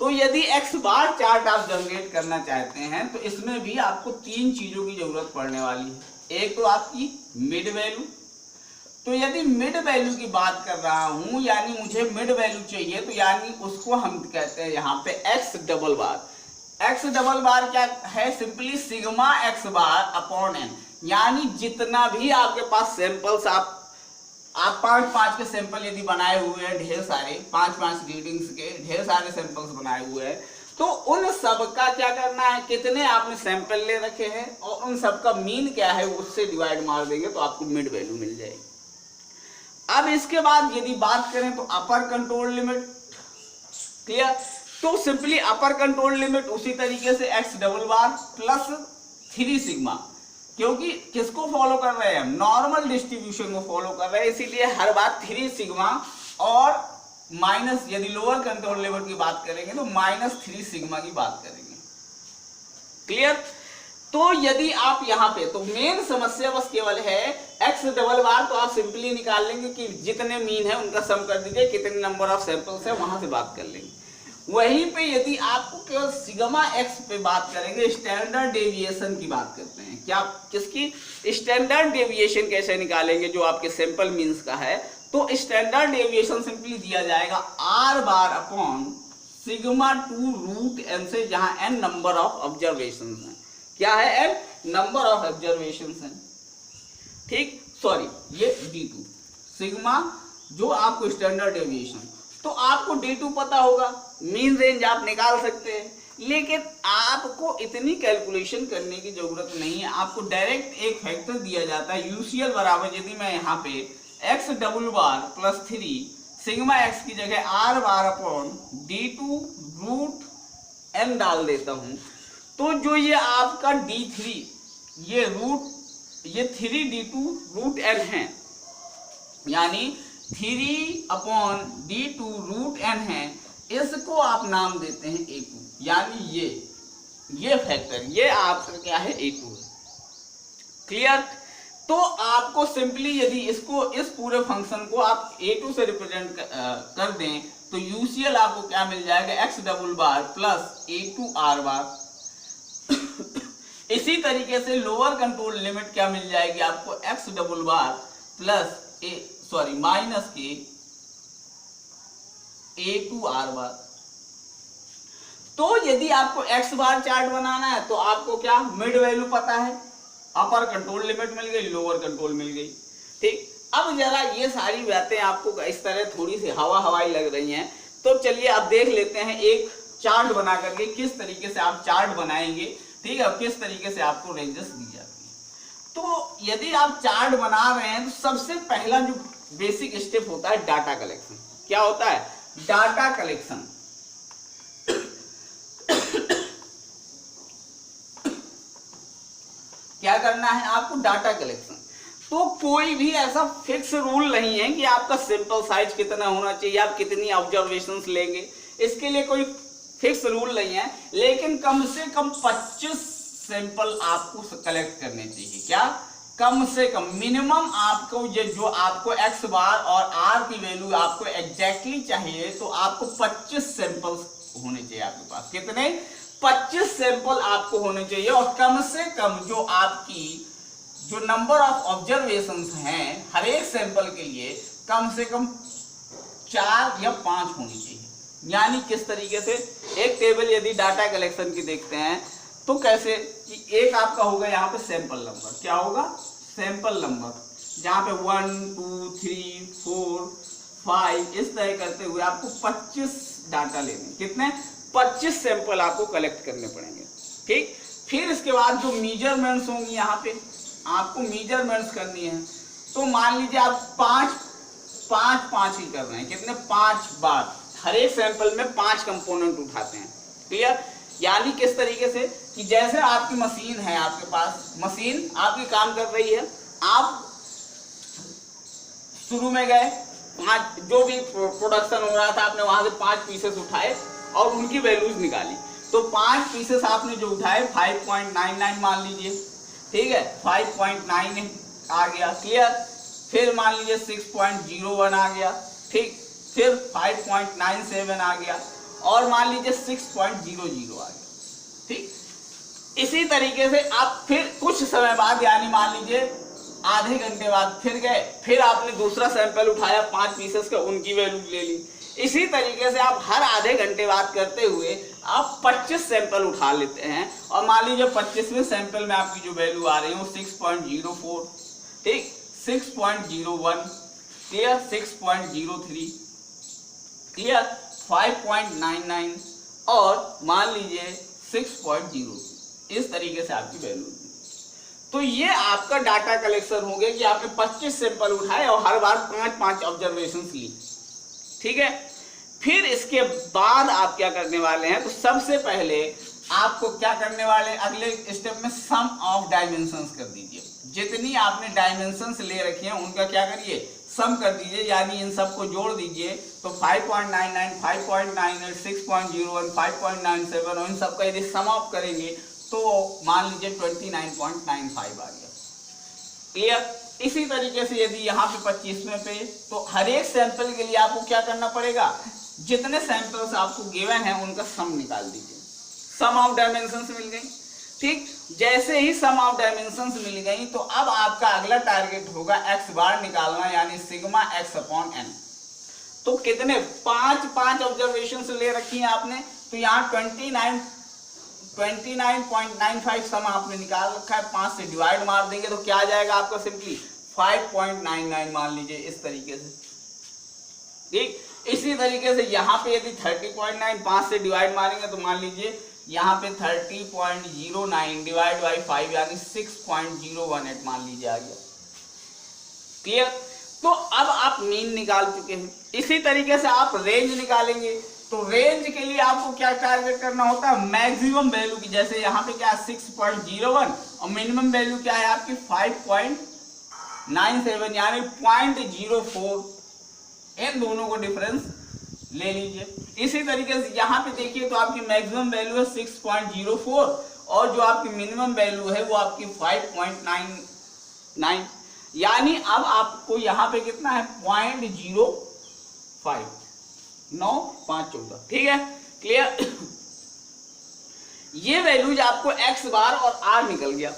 तो यदि एक्स बार चार्ट आप जनरेट करना चाहते हैं तो इसमें भी आपको तीन चीजों की जरूरत पड़ने वाली है। एक तो आपकी मिड वैल्यू, तो यदि मिड वैल्यू की बात कर रहा हूं, यानी मुझे मिड वैल्यू चाहिए, तो यानी उसको हम कहते हैं यहाँ पे X double bar. X double bar क्या है, simply sigma X bar upon n, यानी जितना भी आपके पास सैंपल्स आप 5 के सैंपल यदि बनाए हुए हैं, ढेर सारे 5 रीडिंग्स के ढेर सारे सैंपल्स बनाए हुए हैं, तो उन सब का क्या करना है, कितने आपने सैंपल ले रखे हैं और उन सब का मीन क्या है उससे डिवाइड मार देंगे तो आपको मिड वैल्यू मिल जाएगी। अब इसके बाद यदि बात करें तो अपर कंट्रोल लिमिट। क्लियर। तो सिंपली अपर कंट्रोल लिमिट उसी तरीके से x double bar plus 3 sigma, क्योंकि किसको फॉलो कर रहे हैं, नॉर्मल डिस्ट्रीब्यूशन को फॉलो कर रहे हैं, इसीलिए हर बार 3 सिग्मा और माइनस, यदि लोअर कंट्रोल लिमिट की बात करेंगे तो -3 सिग्मा की बात करेंगे। क्लियर। तो यदि आप यहाँ पे, तो मेन समस्या बस केवल है एक्स डबल बार, तो आप सिंपली निकाल लेंगे कि जितने मीन है उनका सम कर दीजिए, कितने नंबर ऑफ सैंपल्स है वहां से बात कर लेंगे। वहीं पे यदि आपको केवल सिग्मा एक्स पे बात करेंगे, स्टैंडर्ड डेविएशन की बात करते हैं, क्या किसकी, स्टैंडर्ड डेविएशन कैसे निकालेंगे जो आपके सैंपल मीन्स का है, तो स्टैंडर्ड डेविएशन सिंपली दिया जाएगा R bar upon sigma 2 root n से, जहां एन नंबर ऑफ ऑब्जर्वेशन है। क्या है, एन नंबर ऑफ ऑब्जर्वेशन है। ठीक, सॉरी ये D2 सिग्मा जो आपको स्टैंडर्ड डेविएशन, तो आपको D2 पता होगा, मीन रेंज आप निकाल सकते हैं, लेकिन आपको इतनी कैलकुलेशन करने की जरूरत नहीं है। आपको डायरेक्ट एक फैक्टर दिया जाता है यूसीएल बराबर, यदि मैं यहाँ पे X double bar plus 3 sigma X की जगह R bar upon D2 root n डाल देता हूं, तो जो ये आपका D3 ये 3D2 रूट एन है, यानी 3 अपॉन D2 रूट एन है, इसको आप नाम देते हैं A2, यानी ये फैक्टर ये आपका क्या है, A2 है। क्लियर। तो आपको सिंपली यदि इसको, इस पूरे फंक्शन को आप A2 से रिप्रेजेंट कर दें तो यूसीएल आपको क्या मिल जाएगा, x double bar plus A2 are बार। इसी तरीके से लोअर कंट्रोल लिमिट क्या मिल जाएगी आपको, x double bar plus minus के A2 आर बार। तो यदि आपको एक्स बार चार्ट बनाना है तो आपको क्या, मिड वैल्यू पता है, अपर कंट्रोल लिमिट मिल गई, लोअर कंट्रोल मिल गई। ठीक, अब जरा ये सारी बातें आपको इस तरह थोड़ी सी हवाई लग रही हैं, तो चलिए अब देख लेते हैं एक चार्ट बना करके किस तरीके से आप चार्ट बनाएंगे। ठीक है, अब किस तरीके से आपको रेंजेस दी जाती है। तो यदि आप चार्ट बना रहे हैं तो सबसे पहला जो बेसिक स्टेप होता है डाटा कलेक्शन। क्या होता है, डाटा कलेक्शन। क्या करना है आपको, डाटा कलेक्शन। तो कोई भी ऐसा फिक्स रूल नहीं है कि आपका सैंपल साइज कितना होना चाहिए, आप कितनी ऑब्जर्वेशंस लेंगे, इसके लिए कोई फिक्स रूल नहीं है, लेकिन कम से कम 25 सैंपल आपको कलेक्ट करने चाहिए। क्या, कम से कम मिनिमम आपको जो आपको एक्स बार और आर की वैल्यू आपको एग्जैक्टली चाहिए, तो आपको 25 सैंपल्स होने चाहिए आपके पास। कितने, 25 सैंपल आपको होने चाहिए। और कम से कम जो आपकी जो नंबर ऑफ ऑब्जर्वेशंस हैं हर एक सैंपल के लिए कम से कम 4 या 5 होनी चाहिए। यानी किस तरीके से, एक टेबल यदि डाटा कलेक्शन की देखते हैं तो कैसे कि एक आपका होगा यहाँ पे सैंपल नंबर, क्या होगा, सैंपल नंबर, जहाँ पे 1 2 3 4 5 इस तरह करते हुए आपको 25 डाटा लेने, कितने, 25 सैंपल आपको कलेक्ट करने पड़ेंगे। ठीक, फिर इसके बाद जो मेजरमेंट्स होंगी यहाँ पे आपको मेजरमेंट्स करनी है, तो मान लीजिए आप 5 ही कर रहे हैं, कितने, 5 बार, हर एक सैंपल में 5 कंपोनेंट उठाते हैं। क्लियर, यानी किस तरीके से कि जैसे आपकी मशीन है, आपके पास मशीन आपकी काम कर रही है, आप शुरू में गए 5 जो भी प्रोडक्शन हो रहा था आपने वहां से 5 पीसेस उठाए और उनकी वैल्यूज निकाली, तो 5 पीसेस आपने जो उठाए 5.99 मान लीजिए, ठीक है, 5.9 आ गया। क्लियर, फिर मान लीजिए 6.01 आ गया, ठीक, फिर 5.97 आ गया और मान लीजिए 6.00 आ गया। ठीक, इसी तरीके से आप फिर कुछ समय बाद, यानी मान लीजिए आधे घंटे बाद फिर गए, फिर आपने दूसरा सैंपल उठाया 5 पीसेस का, उनकी वैल्यू ले ली। इसी तरीके से आप हर आधे घंटे बाद करते हुए आप 25 सैंपल उठा लेते हैं और मान लीजिए 25वें सैंपल में आपकी जो वैल्यू आ रही है वो 6.04, ठीक, 6.01, क्लियर, 6.03, क्लियर, 5.99 और मान लीजिए 6.02, इस तरीके से आपकी वैल्यू। तो ये आपका डाटा कलेक्शन हो गया कि आपने 25 सैंपल उठाए और हर बार 5 ऑब्जर्वेशंस ली। ठीक है, फिर इसके बाद आप क्या करने वाले हैं, तो सबसे पहले आपको क्या करने वाले, अगले स्टेप में सम ऑफ डायमेंशंस कर दीजिए। जितनी आपने डायमेंशंस ले रखी हैं उनका क्या करिए, सम कर दीजिए, यानी इन सबको जोड़ दीजिए। तो 5.99, 5.98, 6.01, 5.97 और इन सबका यदि सम ऑफ करेंगे तो मान लीजिए 29.95 आ गया। क्लियर, इसी तरीके से यदि यहाँ पे 25वें पे, तो हर एक सैंपल के लिए आपको क्या करना पड़ेगा, जितने सैंपल्स आपको गिवन है उनका सम निकाल दीजिए। सम ऑफ डायमेंशंस मिल गई। ठीक, जैसे ही सम ऑफ डायमेंशंस मिल गई तो अब आपका अगला टारगेट होगा एक्स बार निकालना, यानी सिग्मा एक्स अपॉन एन। तो कितने, 5 ऑब्जर्वेशंस ले रखी हैं आपने, तो यहाँ 29.95 सम आपने निकाल रखा है, 5 से डिवाइड मार देंगे तो क्या आ जाएगा आपका, सिंपली 5.99 मान लीजिए, इस तरीके से। ठीक, इसी तरीके से यहाँ पे यदि 30.9 5 से डिवाइड मारेंगे तो मान लीजिए यहाँ पे 30.09 डिवाइड बाई 5 यानी 6.018 मान लीजिए आ गया। क्लियर, तो अब आप मीन निकाल चुके हैं। इसी तरीके से आप रेंज निकालेंगे, तो रेंज के लिए आपको क्या टारगेट करना होता है, मैक्सिमम वैल्यू की। जैसे यहाँ पे क्या 6.01 और मिनिमम वैल्यू क्या है आपकी 5.97 यानी 0.04, इन दोनों को डिफरेंस ले लीजिए। इसी तरीके से यहाँ पे देखिए तो आपकी मैक्सिमम वैल्यू है 6.04 और जो आपकी मिनिमम वैल्यू है वो आपकी 5.99, यानी अब आपको यहाँ पे कितना है 0.05, 9 5 14। ठीक है, क्लियर। ये वैल्यूज आपको एक्स बार और आर निकल गया।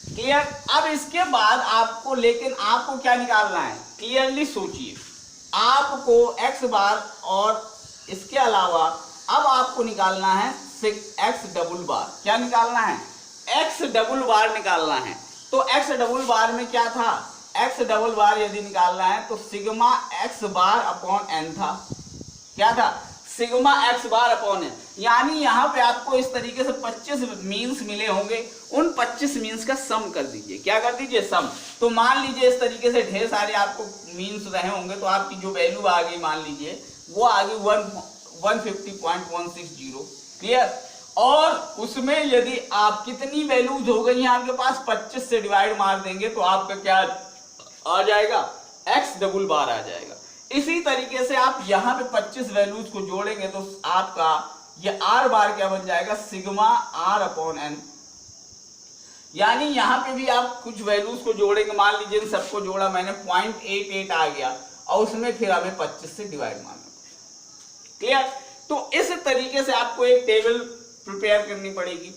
क्लियर, अब इसके बाद आपको, लेकिन आपको क्या निकालना है, क्लियरली सोचिए, आपको एक्स बार और इसके अलावा अब आपको निकालना है एक्स डबल बार। क्या निकालना है, एक्स डबल बार निकालना है। तो एक्स डबल बार में क्या था, एक्स डबल बार यदि निकालना है तो sigma X bar upon n था। क्या था, sigma X bar upon n, यानी यहाँ पे आपको इस तरीके से 25 मीन्स मिले होंगे, उन 25 मीन्स का सम कर दीजिए। क्या कर दीजिए, सम। तो मान लीजिए इस तरीके से ढेर सारे आपको मीन्स रहे होंगे, तो आपकी जो वैल्यू आ गई मान लीजिए वो आ गई 150.160। क्लियर, और उसमें यदि आप कितनी वैल्यूज हो गई हैं आपके पास, 25 से डिवाइड मार देंगे तो आपका क्या आ जाएगा, x डबल बार आ जाएगा। इसी तरीके से आप यहाँ पे 25 वैल्यूज को जोड़ेंगे तो आपका ये r बार क्या बन जाएगा, सिग्मा r अपॉन n। यानी यहाँ पे भी आप कुछ वैल्यूज को जोड़ेंगे, मान लीजिए इन सबको जोड़ा मैंने 0.88 आ गया और उसमें फिर हमें 25 से डिवाइड मारना। क्लियर? तो इस तरीके से आपको एक टेबल प्रिपेयर करनी पड़ेगी।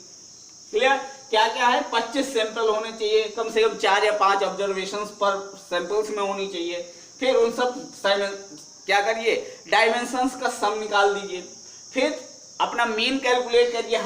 क्लियर? क्या क्या है, 25 सैंपल होने चाहिए, कम से कम 4 या 5 ऑब्जर्वेशंस पर सैंपल्स में होनी चाहिए। फिर उन सब क्या करिए, डायमेंशंस का सम निकाल दीजिए, फिर अपना मीन कैलकुलेट करिए,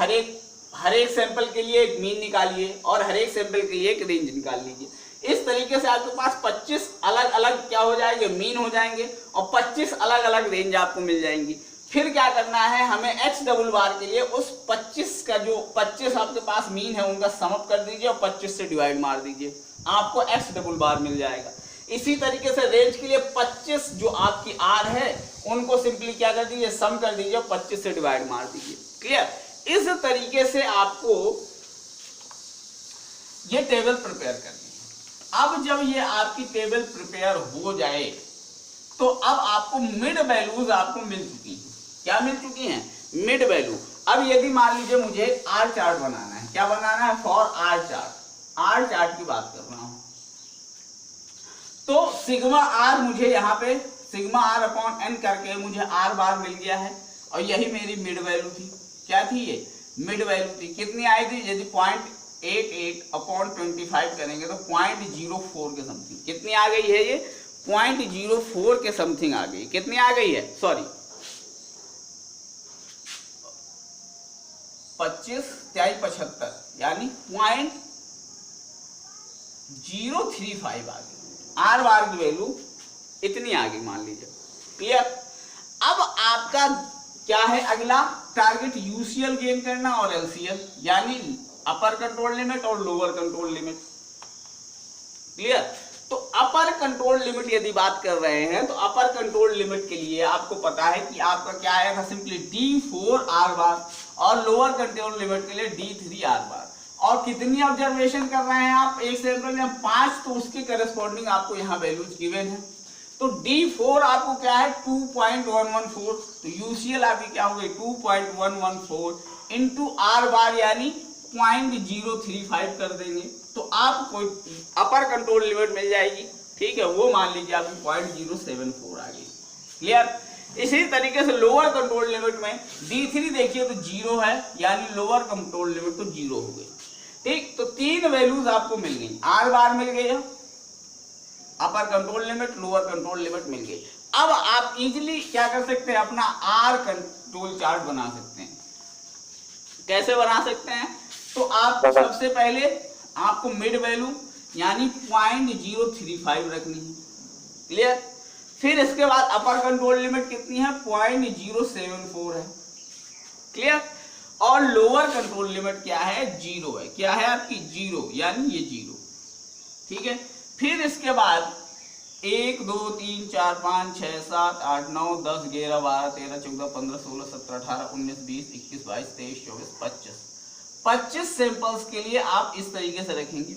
हर एक सैंपल के लिए एक मीन निकालिए और हर एक सैंपल के लिए एक रेंज निकाल लीजिए। इस तरीके से आपके पास 25 अलग अलग क्या हो जाएंगे, मीन हो जाएंगे और 25 अलग अलग रेंज आपको मिल जाएंगी। फिर क्या करना है, हमें x डबल बार के लिए उस 25 का जो 25 आपके पास मीन है उनका सम अप कर दीजिए और 25 से डिवाइड मार दीजिए, आपको x डबल बार मिल जाएगा। इसी तरीके से रेंज के लिए 25 जो आपकी r है उनको सिंपली क्या कर दीजिए, सम कर दीजिए और 25 से डिवाइड मार दीजिए। क्लियर? इस तरीके से आपको ये टेबल प्रिपेयर करनी है। अब जब ये आपकी टेबल प्रिपेयर हो जाए तो अब आपको मिड वैल्यूज आपको मिल चुकी है। क्या मिल चुकी हैं, मिड वैल्यू। अब यदि मान लीजिए मुझे आर चार्ट बनाना है, क्या बनाना है, फॉर आर चार्ट की बात कर रहा हूं, तो सिग्मा आर मुझे यहाँ पे सिग्मा आर अपॉन एन करके मुझे आर बार मिल गया है और यही मेरी मिड वैल्यू थी। क्या थी ये, मिड वैल्यू थी। कितनी आई थी, यदि 0.88 अपॉन 25 करेंगे तो 0.04 के समथिंग कितनी आ गई है, ये 0.04 के समथिंग आ गई। कितनी आ गई है, सॉरी 25 75 यानी 0.035 आ गई। आर बार की वैल्यू इतनी आ गई मान लीजिए। क्लियर? अब आपका क्या है, अगला टारगेट यूसीएल गेन करना और एलसीएल, यानी अपर कंट्रोल लिमिट और लोअर कंट्रोल लिमिट। क्लियर? तो अपर कंट्रोल लिमिट यदि बात कर रहे हैं तो अपर कंट्रोल लिमिट के लिए आपको पता है कि आपका क्या आया था, सिंपली D4 R बार, और लोअर कंट्रोल लिमिट के लिए D3 R बार। और कितनी ऑब्जर्वेशन कर रहे हैं आप, एक सैंपल में 5, तो उसके करस्पॉन्डिंग आपको यहाँ वैल्यूज गिवन है। तो D4 आपको क्या है 2.114, तो यूसीएल आपकी क्या हो गई 2.114 इंटू आर बार यानी 0.035 कर देंगे तो आपको अपर कंट्रोल लिमिट मिल जाएगी। ठीक है, वो मान लीजिए आपकी 0.074 आ गई। क्लियर? इसी तरीके से लोअर कंट्रोल लिमिट में D3 देखिए तो 0 है, यानी लोअर कंट्रोल लिमिट तो 0 हो गई। ठीक, तो 3 वैल्यूज आपको मिल गई, आर बार मिल गई, upper control limit, lower control limit मिल गई। अब आप इजीली क्या कर सकते हैं, अपना आर कंट्रोल चार्ट बना सकते हैं। कैसे बना सकते हैं, तो आप सबसे पहले आपको मिड वैल्यू यानी 0.035 रखनी है। क्लियर? फिर इसके बाद अपर कंट्रोल लिमिट कितनी है 0.074 है। क्लियर? और लोअर कंट्रोल लिमिट क्या है 0 है। क्या है आपकी 0, यानी ये 0। ठीक है, फिर इसके बाद 1 2 3 4 5 6 7 8 9 10 11 12 13 14 15 16 17 18 19 20 21 22 23 24 25 सैंपल्स के लिए आप इस तरीके से रखेंगे।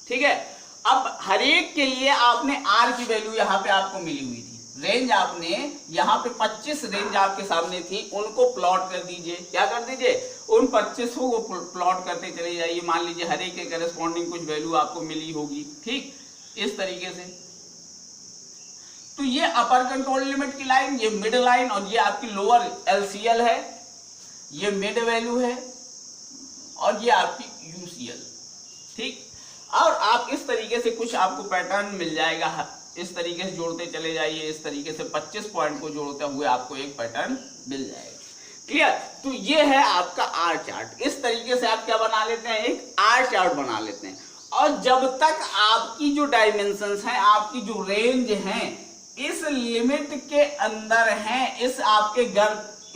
ठीक है, अब हर एक के लिए आपने आर की वैल्यू यहाँ पे आपको मिली हुई थी, रेंज आपने यहाँ पे 25 रेंज आपके सामने थी, उनको प्लॉट कर दीजिए। क्या कर दीजिए, उन 25 को प्लॉट करते चले जाइए। मान लीजिए हर एक के करस्पॉन्डिंग कुछ वैल्यू आपको मिली होगी। ठीक, इस तरीके से। तो ये अपर कंट्रोल लिमिट की लाइन, ये मिड लाइन, और ये आपकी लोअर एलसीएल है, ये मिड वैल्यू है, और ये आपकी यूसीएल। ठीक, और आप इस तरीके से कुछ आपको पैटर्न मिल जाएगा, इस तरीके से जोड़ते चले जाइए, इस तरीके से 25 पॉइंट को जोड़ते हुए आपको एक पैटर्न मिल जाएगा। क्लियर? तो ये है आपका आर चार्ट। इस तरीके से आप क्या बना लेते हैं, एक आर चार्ट बना लेते हैं। और जब तक आपकी जो डायमेंशंस हैं, आपकी जो रेंज हैं, इस लिमिट के अंदर हैं, इस आपके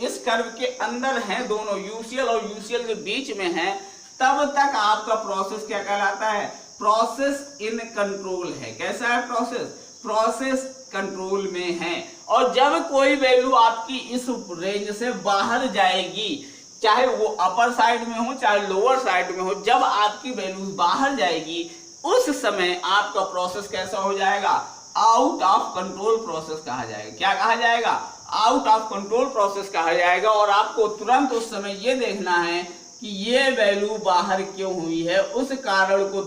इस कर्व के अंदर हैं, दोनों यूसीएल और यूसीएल के बीच में हैं, तब तक आपका प्रोसेस क्या कहलाता है, प्रोसेस इन कंट्रोल है। कैसा है प्रोसेस, प्रोसेस कंट्रोल में है। और जब कोई वैल्यू आपकी इस रेंज से बाहर जाएगी चाहे वो अपर साइड में हो चाहे लोअर साइड में हो, जब आपकी वैल्यूज बाहर जाएगी उस समय आपका प्रोसेस कैसा हो जाएगा, आउट ऑफ कंट्रोल प्रोसेस कहा जाएगा। क्या कहा जाएगा, आउट ऑफ कंट्रोल प्रोसेस कहा जाएगा। और आपको तुरंत उस समय ये देखना है कि ये वैल्यू बाहर क्यों हुई है, उस कारण को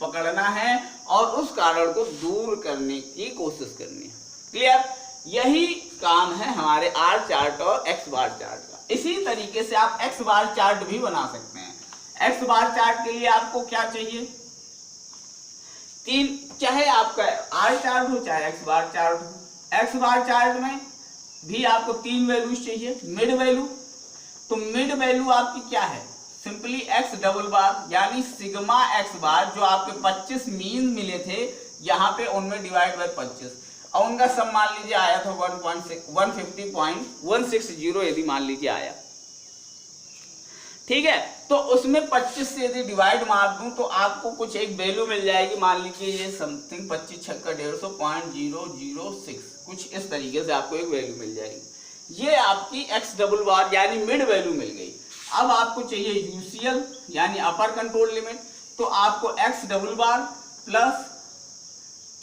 पकड़ना है और उस कारण को दूर करने की कोशिश करनी है। क्लियर, यही काम है हमारे आर चार्ट और एक्स बार चार्ट का। इसी तरीके से आप एक्स बार चार्ट भी बना सकते हैं। एक्स बार चार्ट के लिए आपको क्या चाहिए, तीन, चाहे आपका आर चार्ट हो चाहे एक्स बार चार्ट हो। एक्स बार चार्ट में भी आपको तीन वैल्यूज चाहिए। मिड वैल्यू, तो मिड वैल्यू आपकी क्या है, सिंपली एक्स डबल बार यानी सिग्मा एक्स बार, जो आपके 25 मीन मिले थे यहाँ पे, उनमें डिवाइड बाय 25 और उनका सम मान लीजिए आया था 150.160 यदि मान लीजिए आया, ठीक है। तो उसमें 25 से यदि डिवाइड मार दूं तो आपको कुछ एक वैल्यू मिल जाएगी, मान लीजिए ये समथिंग 25 छक्का 150.006, कुछ इस तरीके से आपको एक वैल्यू मिल जाएगी। ये आपकी एक्स डबल बार यानी मिड वैल्यू मिल गई। अब आपको चाहिए यूसीएल यानी अपर कंट्रोल लिमिट, तो आपको एक्स डबल बार प्लस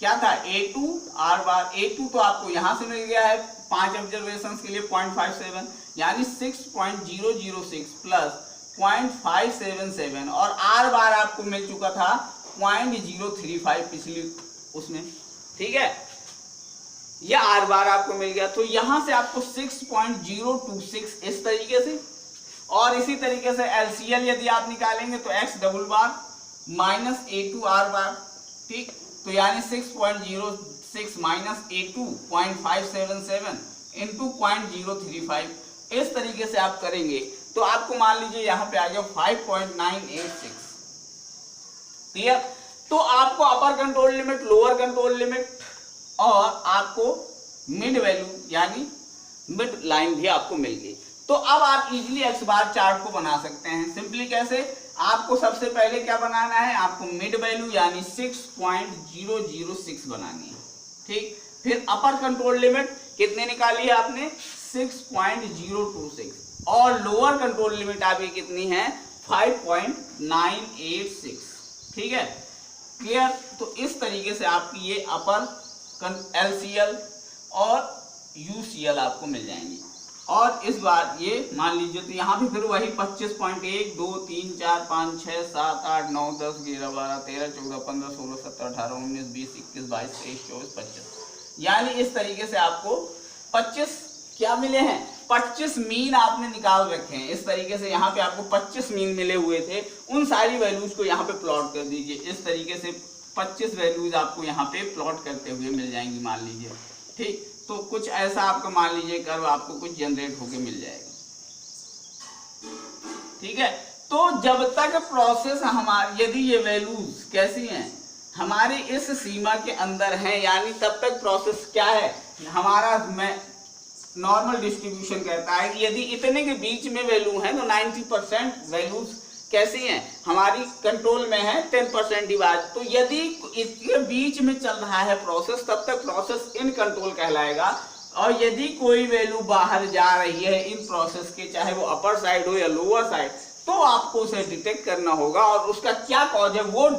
क्या था A2 आर बार। A2 तो आपको यहां से मिल गया है 5 ऑब्जर्वेशंस के लिए 0.57 यानी 6.006 प्लस 0.577 और आर बार आपको मिल चुका था 0.035 पिछली उसमें, ठीक है, यह आर बार आपको मिल गया। तो यहां से आपको 6.026 इस तरीके से, और इसी तरीके से एलसीएल यदि आप निकालेंगे तो x double bar minus A2 are बार, ठीक, तो यानी 6.06 माइनस A2 0.577 इंटू 0.035, इस तरीके से आप करेंगे तो आपको मान लीजिए यहाँ पे आ गया 5.986। क्लियर, तो आपको अपर control limit, lower control limit और आपको मिड वैल्यू यानी मिड लाइन भी आपको मिल गई। तो अब आप इजीली एक्स बार चार्ट को बना सकते हैं। सिंपली कैसे, आपको सबसे पहले क्या बनाना है, आपको मिड वैल्यू यानी 6.006 बनानी है, ठीक। फिर अपर कंट्रोल लिमिट कितने निकाली है आपने, 6.026 और लोअर कंट्रोल लिमिट आपकी कितनी है 5.986, ठीक है। क्लियर, तो इस तरीके से आपकी ये अपर एलसीएल और यूसीएल आपको मिल जाएंगी। और इस बार ये मान लीजिए तो यहाँ भी फिर वही 25.1 2 3 4 5 6 7 8 9 10 11 12 13 14 15 16 17 18 19 20 21 22 23 24 25, यानी इस तरीके से आपको 25 क्या मिले हैं, 25 मीन आपने निकाल रखे हैं। इस तरीके से यहाँ पे आपको 25 मीन मिले हुए थे, उन सारी वैल्यूज को यहाँ पे प्लॉट कर दीजिए। इस तरीके से 25 वैल्यूज आपको यहाँ पे प्लॉट करते हुए मिल जाएंगी मान लीजिए, ठीक। तो कुछ ऐसा आपको मान लीजिए कर्व आपको कुछ जनरेट होके मिल जाएगा, ठीक है। तो जब तक प्रोसेस हमारी, यदि ये वैल्यूज कैसी हैं, हमारी इस सीमा के अंदर हैं, यानी तब तक प्रोसेस क्या है हमारा, मैं नॉर्मल डिस्ट्रीब्यूशन कहता है कि यदि इतने के बीच में वैल्यू है तो 90% वैल्यूज कैसी हैं, हमारी कंट्रोल में है, 10% डिवाइड। तो यदि इसके बीच में चल रहा है प्रोसेस, तब तक प्रोसेस इन कंट्रोल कहलाएगा। और यदि कोई वैल्यू बाहर जा रही है इन प्रोसेस के, चाहे वो अपर साइड हो या लोअर साइड, तो आपको उसे डिटेक्ट करना होगा और उसका क्या कॉज है वो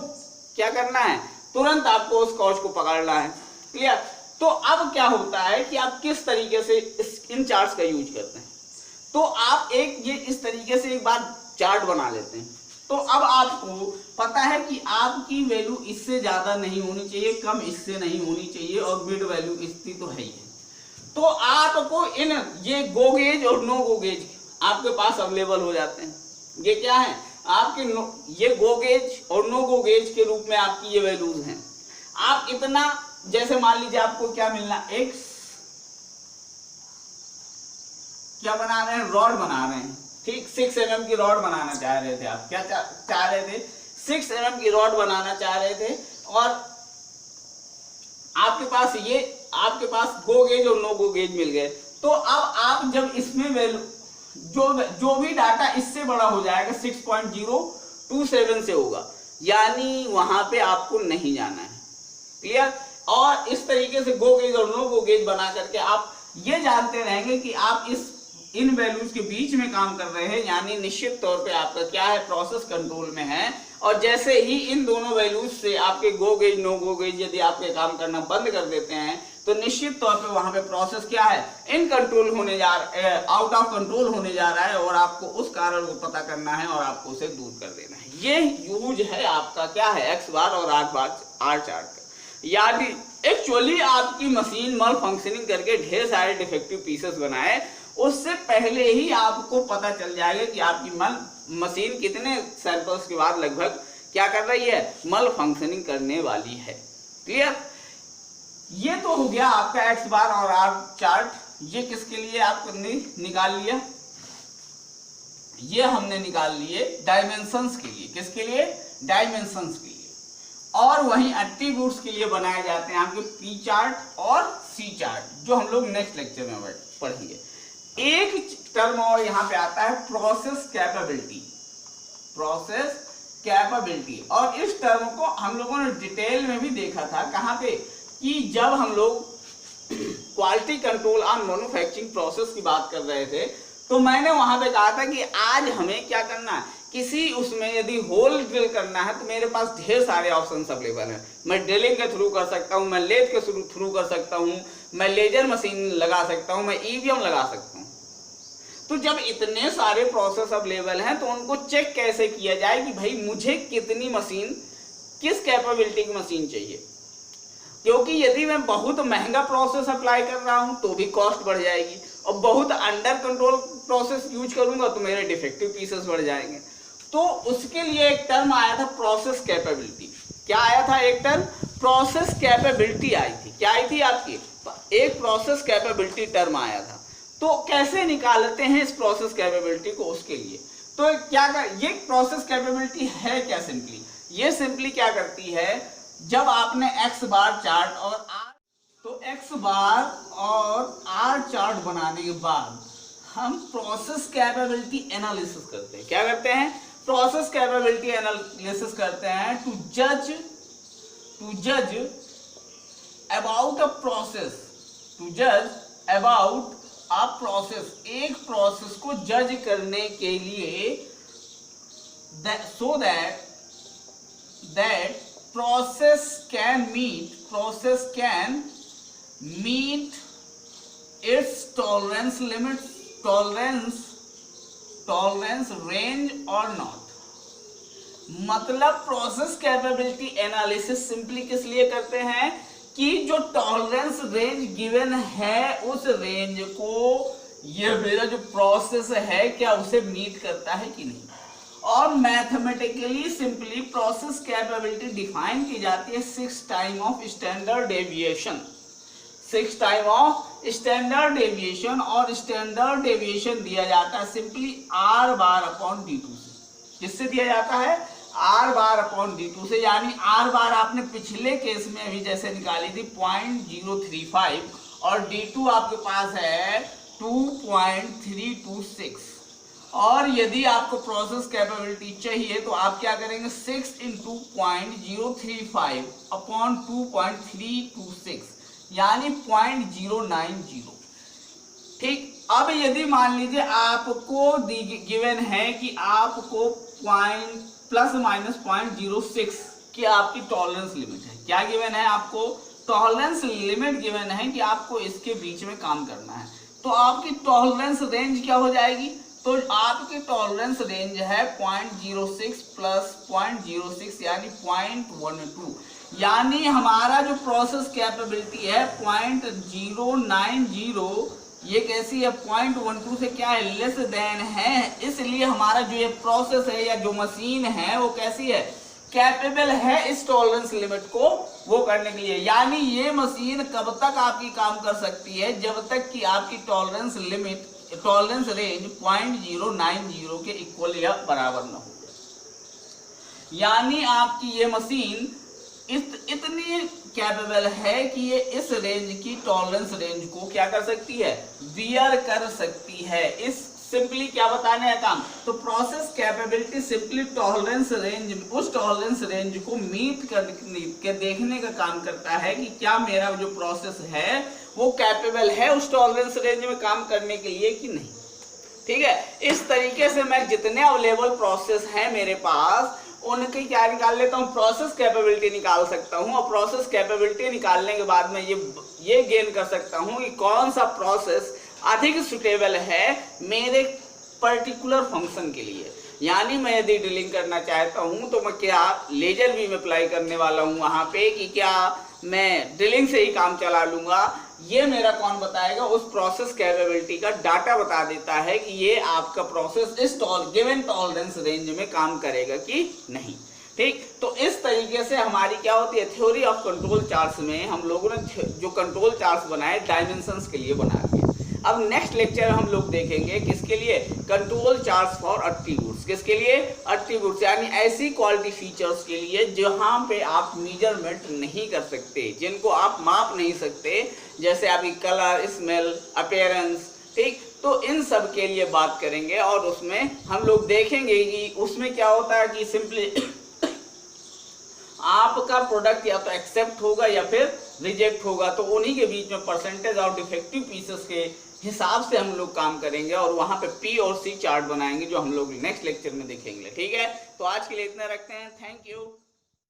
क्या करना है, तुरंत आपको उस कॉज को पकड़ना है। क्लियर, तो अब क्या होता है कि आप किस तरीके से इन चार्ट्स का यूज करते हैं। तो आप एक ये इस तरीके से एक बार चार्ट बना लेते हैं, तो अब आपको पता है कि आपकी वैल्यू इससे ज्यादा नहीं होनी चाहिए, कम इससे नहीं होनी चाहिए, और मिड वैल्यू इसकी तो है ही है। तो आपको इन ये गो गेज और नो गो गेज आपके पास अवेलेबल हो जाते हैं। ये क्या है आपके ये गो गेज और नो गो गेज के रूप में आपकी ये वैल्यूज हैं। आप इतना, जैसे मान लीजिए आपको क्या मिलना, एक क्या बना रहे हैं, रॉड बना रहे हैं, ठीक, 6 mm की रॉड बनाना चाह रहे थे आप, क्या चाह रहे थे, 6 mm की रॉड बनाना चाह रहे थे, और आपके पास गो गेज और नो गो गेज मिल गए। तो अब आप जब इसमें वैल्यू जो भी डाटा इससे बड़ा हो जाएगा 6.027 से होगा, यानी वहां पे आपको नहीं जाना है। क्लियर, और इस तरीके से गो गेज और नो गो गेज बना करके आप ये जानते रहेंगे कि आप इस इन वैल्यूज के बीच में काम कर रहे हैं, यानी निश्चित तौर पे आपका क्या है, प्रोसेस कंट्रोल में है। और जैसे ही इन दोनों वैल्यूज से आपके go gauge no go gauge यदि आपके काम करना बंद कर देते हैं तो निश्चित तौर पे वहां पे प्रोसेस क्या है, इन कंट्रोल होने जा रहा है, आउट ऑफ कंट्रोल होने जा रहा है, और आपको उस कारण को पता करना है और आपको उसे दूर कर देना है। ये यूज है आपका क्या है, एक्स बार और आर चार्ट का। यानी एक्चुअली आपकी मशीन मल फंक्शनिंग करके ढेर सारे डिफेक्टिव पीसेस बनाए, उससे पहले ही आपको पता चल जाएगा कि आपकी मशीन कितने सैंपल्स के बाद लगभग क्या कर रही है, मल फंक्शनिंग करने वाली है। क्लियर? ये तो हो गया आपका एक्स बार और आर चार्ट। ये किसके लिए आपने निकाल लिया, ये हमने निकाल लिए डायमेंशंस के लिए। किसके लिए? डायमेंशंस के लिए। और वहीं एट्रीब्यूट्स के लिए बनाए जाते हैं आपके पी चार्ट और सी चार्ट, जो हम लोग नेक्स्ट लेक्चर में पढ़ेंगे। एक टर्म और यहाँ पे आता है प्रोसेस कैपेबिलिटी। प्रोसेस कैपेबिलिटी, और इस टर्म को हम लोगों ने डिटेल में भी देखा था। कहाँ पे? कि जब हम लोग quality control on manufacturing process की बात कर रहे थे, तो मैंने वहां पे कहा था कि आज हमें क्या करना है, किसी उसमें यदि होल ड्रिल करना है तो मेरे पास ढेर सारे ऑप्शंस अवेलेबल हैं। मैं ड्रिलिंग के थ्रू कर सकता हूं, मैं लेथ के थ्रू कर सकता हूं, मैं लेजर मशीन लगा सकता हूं, मैं ईवीएम लगा सकता हूं। तो जब इतने सारे प्रोसेस अवेलेबल हैं तो उनको चेक कैसे किया जाए कि भाई मुझे कितनी मशीन, किस कैपेबिलिटी की मशीन चाहिए। क्योंकि यदि मैं बहुत महंगा प्रोसेस अप्लाई कर रहा हूं तो भी कॉस्ट बढ़ जाएगी, और बहुत अंडर कंट्रोल प्रोसेस यूज करूंगा तो मेरे डिफेक्टिव पीसेस बढ़ जाएंगे। तो उसके लिए एक टर्म आया था प्रोसेस कैपेबिलिटी। क्या आया था? एक टर्म प्रोसेस कैपेबिलिटी आई थी। क्या आई थी आपकी? एक प्रोसेस कैपेबिलिटी टर्म आया था। तो कैसे निकालते हैं इस प्रोसेस कैपेबिलिटी को, उसके लिए तो क्या ये प्रोसेस कैपेबिलिटी है क्या? सिंपली ये सिंपली क्या करती है, जब आपने एक्स बार चार्ट और आर, तो एक्स बार और आर चार्ट बनाने के बाद हम प्रोसेस कैपेबिलिटी एनालिसिस करते हैं। क्या करते हैं? प्रोसेस कैपेबिलिटी एनालिसिस करते हैं टू जज अबाउट अ प्रोसेस, टू जज अबाउट अ प्रोसेस, एक प्रोसेस को जज करने के लिए, so that process can meet its tolerance limits, tolerance range or not। मतलब प्रोसेस कैपेबिलिटी एनालिसिस सिंपली किस लिए करते हैं कि जो टॉलरेंस रेंज गिवन है उस रेंज को ये मेरा जो प्रोसेस है क्या उसे मीट करता है कि नहीं। और mathematically simply process capability define की जाती है 6 time of standard deviation, 6 time of standard deviation. और स्टैंडर्ड डेविएशन दिया जाता है सिंपली आर बार अपॉन डी2 से। किससे दिया जाता है? आर बार अपॉन डी2 से। यानी आर बार आपने पिछले केस में अभी जैसे निकाली थी 0.035 और डी2 आपके पास है 2.326। और यदि आपको प्रोसेस कैपेबिलिटी चाहिए तो आप क्या करेंगे, 6 × 0.035 अपॉन 2.326 यानी 0.090। ठीक। अब यदि मान लीजिए आपको गिवन है कि आपको प्लस माइनस 0.06 की आपकी टॉलरेंस लिमिट है। क्या गिवन है? आपको टॉलरेंस लिमिट गिवन है कि आपको इसके बीच में काम करना है। तो आपकी टॉलरेंस रेंज क्या हो जाएगी? तो आपकी टॉलरेंस रेंज है 0.06 प्लस 0.06 यानी 0.12। यानी हमारा जो प्रोसेस कैपेबिलिटी है 0.090, ये कैसी है? 0.12 से क्या है? लेस देन है। इसलिए हमारा जो ये प्रोसेस है या जो मशीन है वो कैसी है? कैपेबल है इस टॉलरेंस लिमिट को वो करने के लिए। यानी ये मशीन कब तक आपकी काम कर सकती है? जब तक कि आपकी टॉलरेंस लिमिट, टॉलरेंस रेंज 0.090 के इक्वल या बराबर न हो। यानी आपकी ये मशीन इतनी कैपेबल है कि ये इस रेंज की टॉलरेंस रेंज को क्या कर सकती है? बियर कर सकती है। इस सिंपली क्या बताने का काम, तो process capability simply tolerance range, उस टॉलरेंस रेंज को मीट करके देखने का काम करता है कि क्या मेरा जो प्रोसेस है वो कैपेबल है उस टॉलरेंस रेंज में काम करने के लिए कि नहीं। ठीक है। इस तरीके से मैं जितने अवेलेबल प्रोसेस हैं मेरे पास उनकी क्या निकाल लेता हूँ, प्रोसेस कैपेबिलिटी निकाल सकता हूँ, और प्रोसेस कैपेबिलिटी निकालने के बाद में ये गेन कर सकता हूँ कि कौन सा प्रोसेस अधिक सुटेबल है मेरे पर्टिकुलर फंक्शन के लिए। यानी मैं यदि ड्रिलिंग करना चाहता हूँ तो मैं क्या लेजर बीम अप्लाई करने वाला हूँ वहाँ पे, कि क्या मैं ड्रिलिंग से ही काम चला लूँगा, ये मेरा कौन बताएगा, उस प्रोसेस कैपेबिलिटी का डाटा बता देता है कि ये आपका प्रोसेस इस गिवन टॉलरेंस रेंज में काम करेगा कि नहीं। ठीक, तो इस तरीके से हमारी क्या होती है, थ्योरी ऑफ कंट्रोल चार्ट्स में हम लोगों ने जो कंट्रोल चार्ट्स बनाए डायमेंशंस के लिए बना दिए। अब नेक्स्ट लेक्चर हम लोग देखेंगे किसके लिए, कंट्रोल चार्ट्स फॉर एट्रीब्यूट्स। किसके लिए, एट्रीब्यूट्स, यानी ऐसी क्वालिटी फीचर्स के लिए जहां पे आप मेजरमेंट नहीं कर सकते, जिनको आप माप नहीं सकते, जैसे आपकी कलर, स्मेल, अपीयरेंस। ठीक, तो इन सब के लिए बात करेंगे और उसमें हम लोग देखेंगे कि उसमें क्या होता है कि सिंपली आपका प्रोडक्ट या तो एक्सेप्ट होगा या फिर रिजेक्ट होगा, तो उन्हीं के बीच में परसेंटेज ऑफ डिफेक्टिव पीसेस के हिसाब से हम लोग काम करेंगे और वहां पे P और C चार्ट बनाएंगे जो हम लोग नेक्स्ट लेक्चर में देखेंगे। ठीक है, तो आज के लिए इतना रखते हैं। Thank you.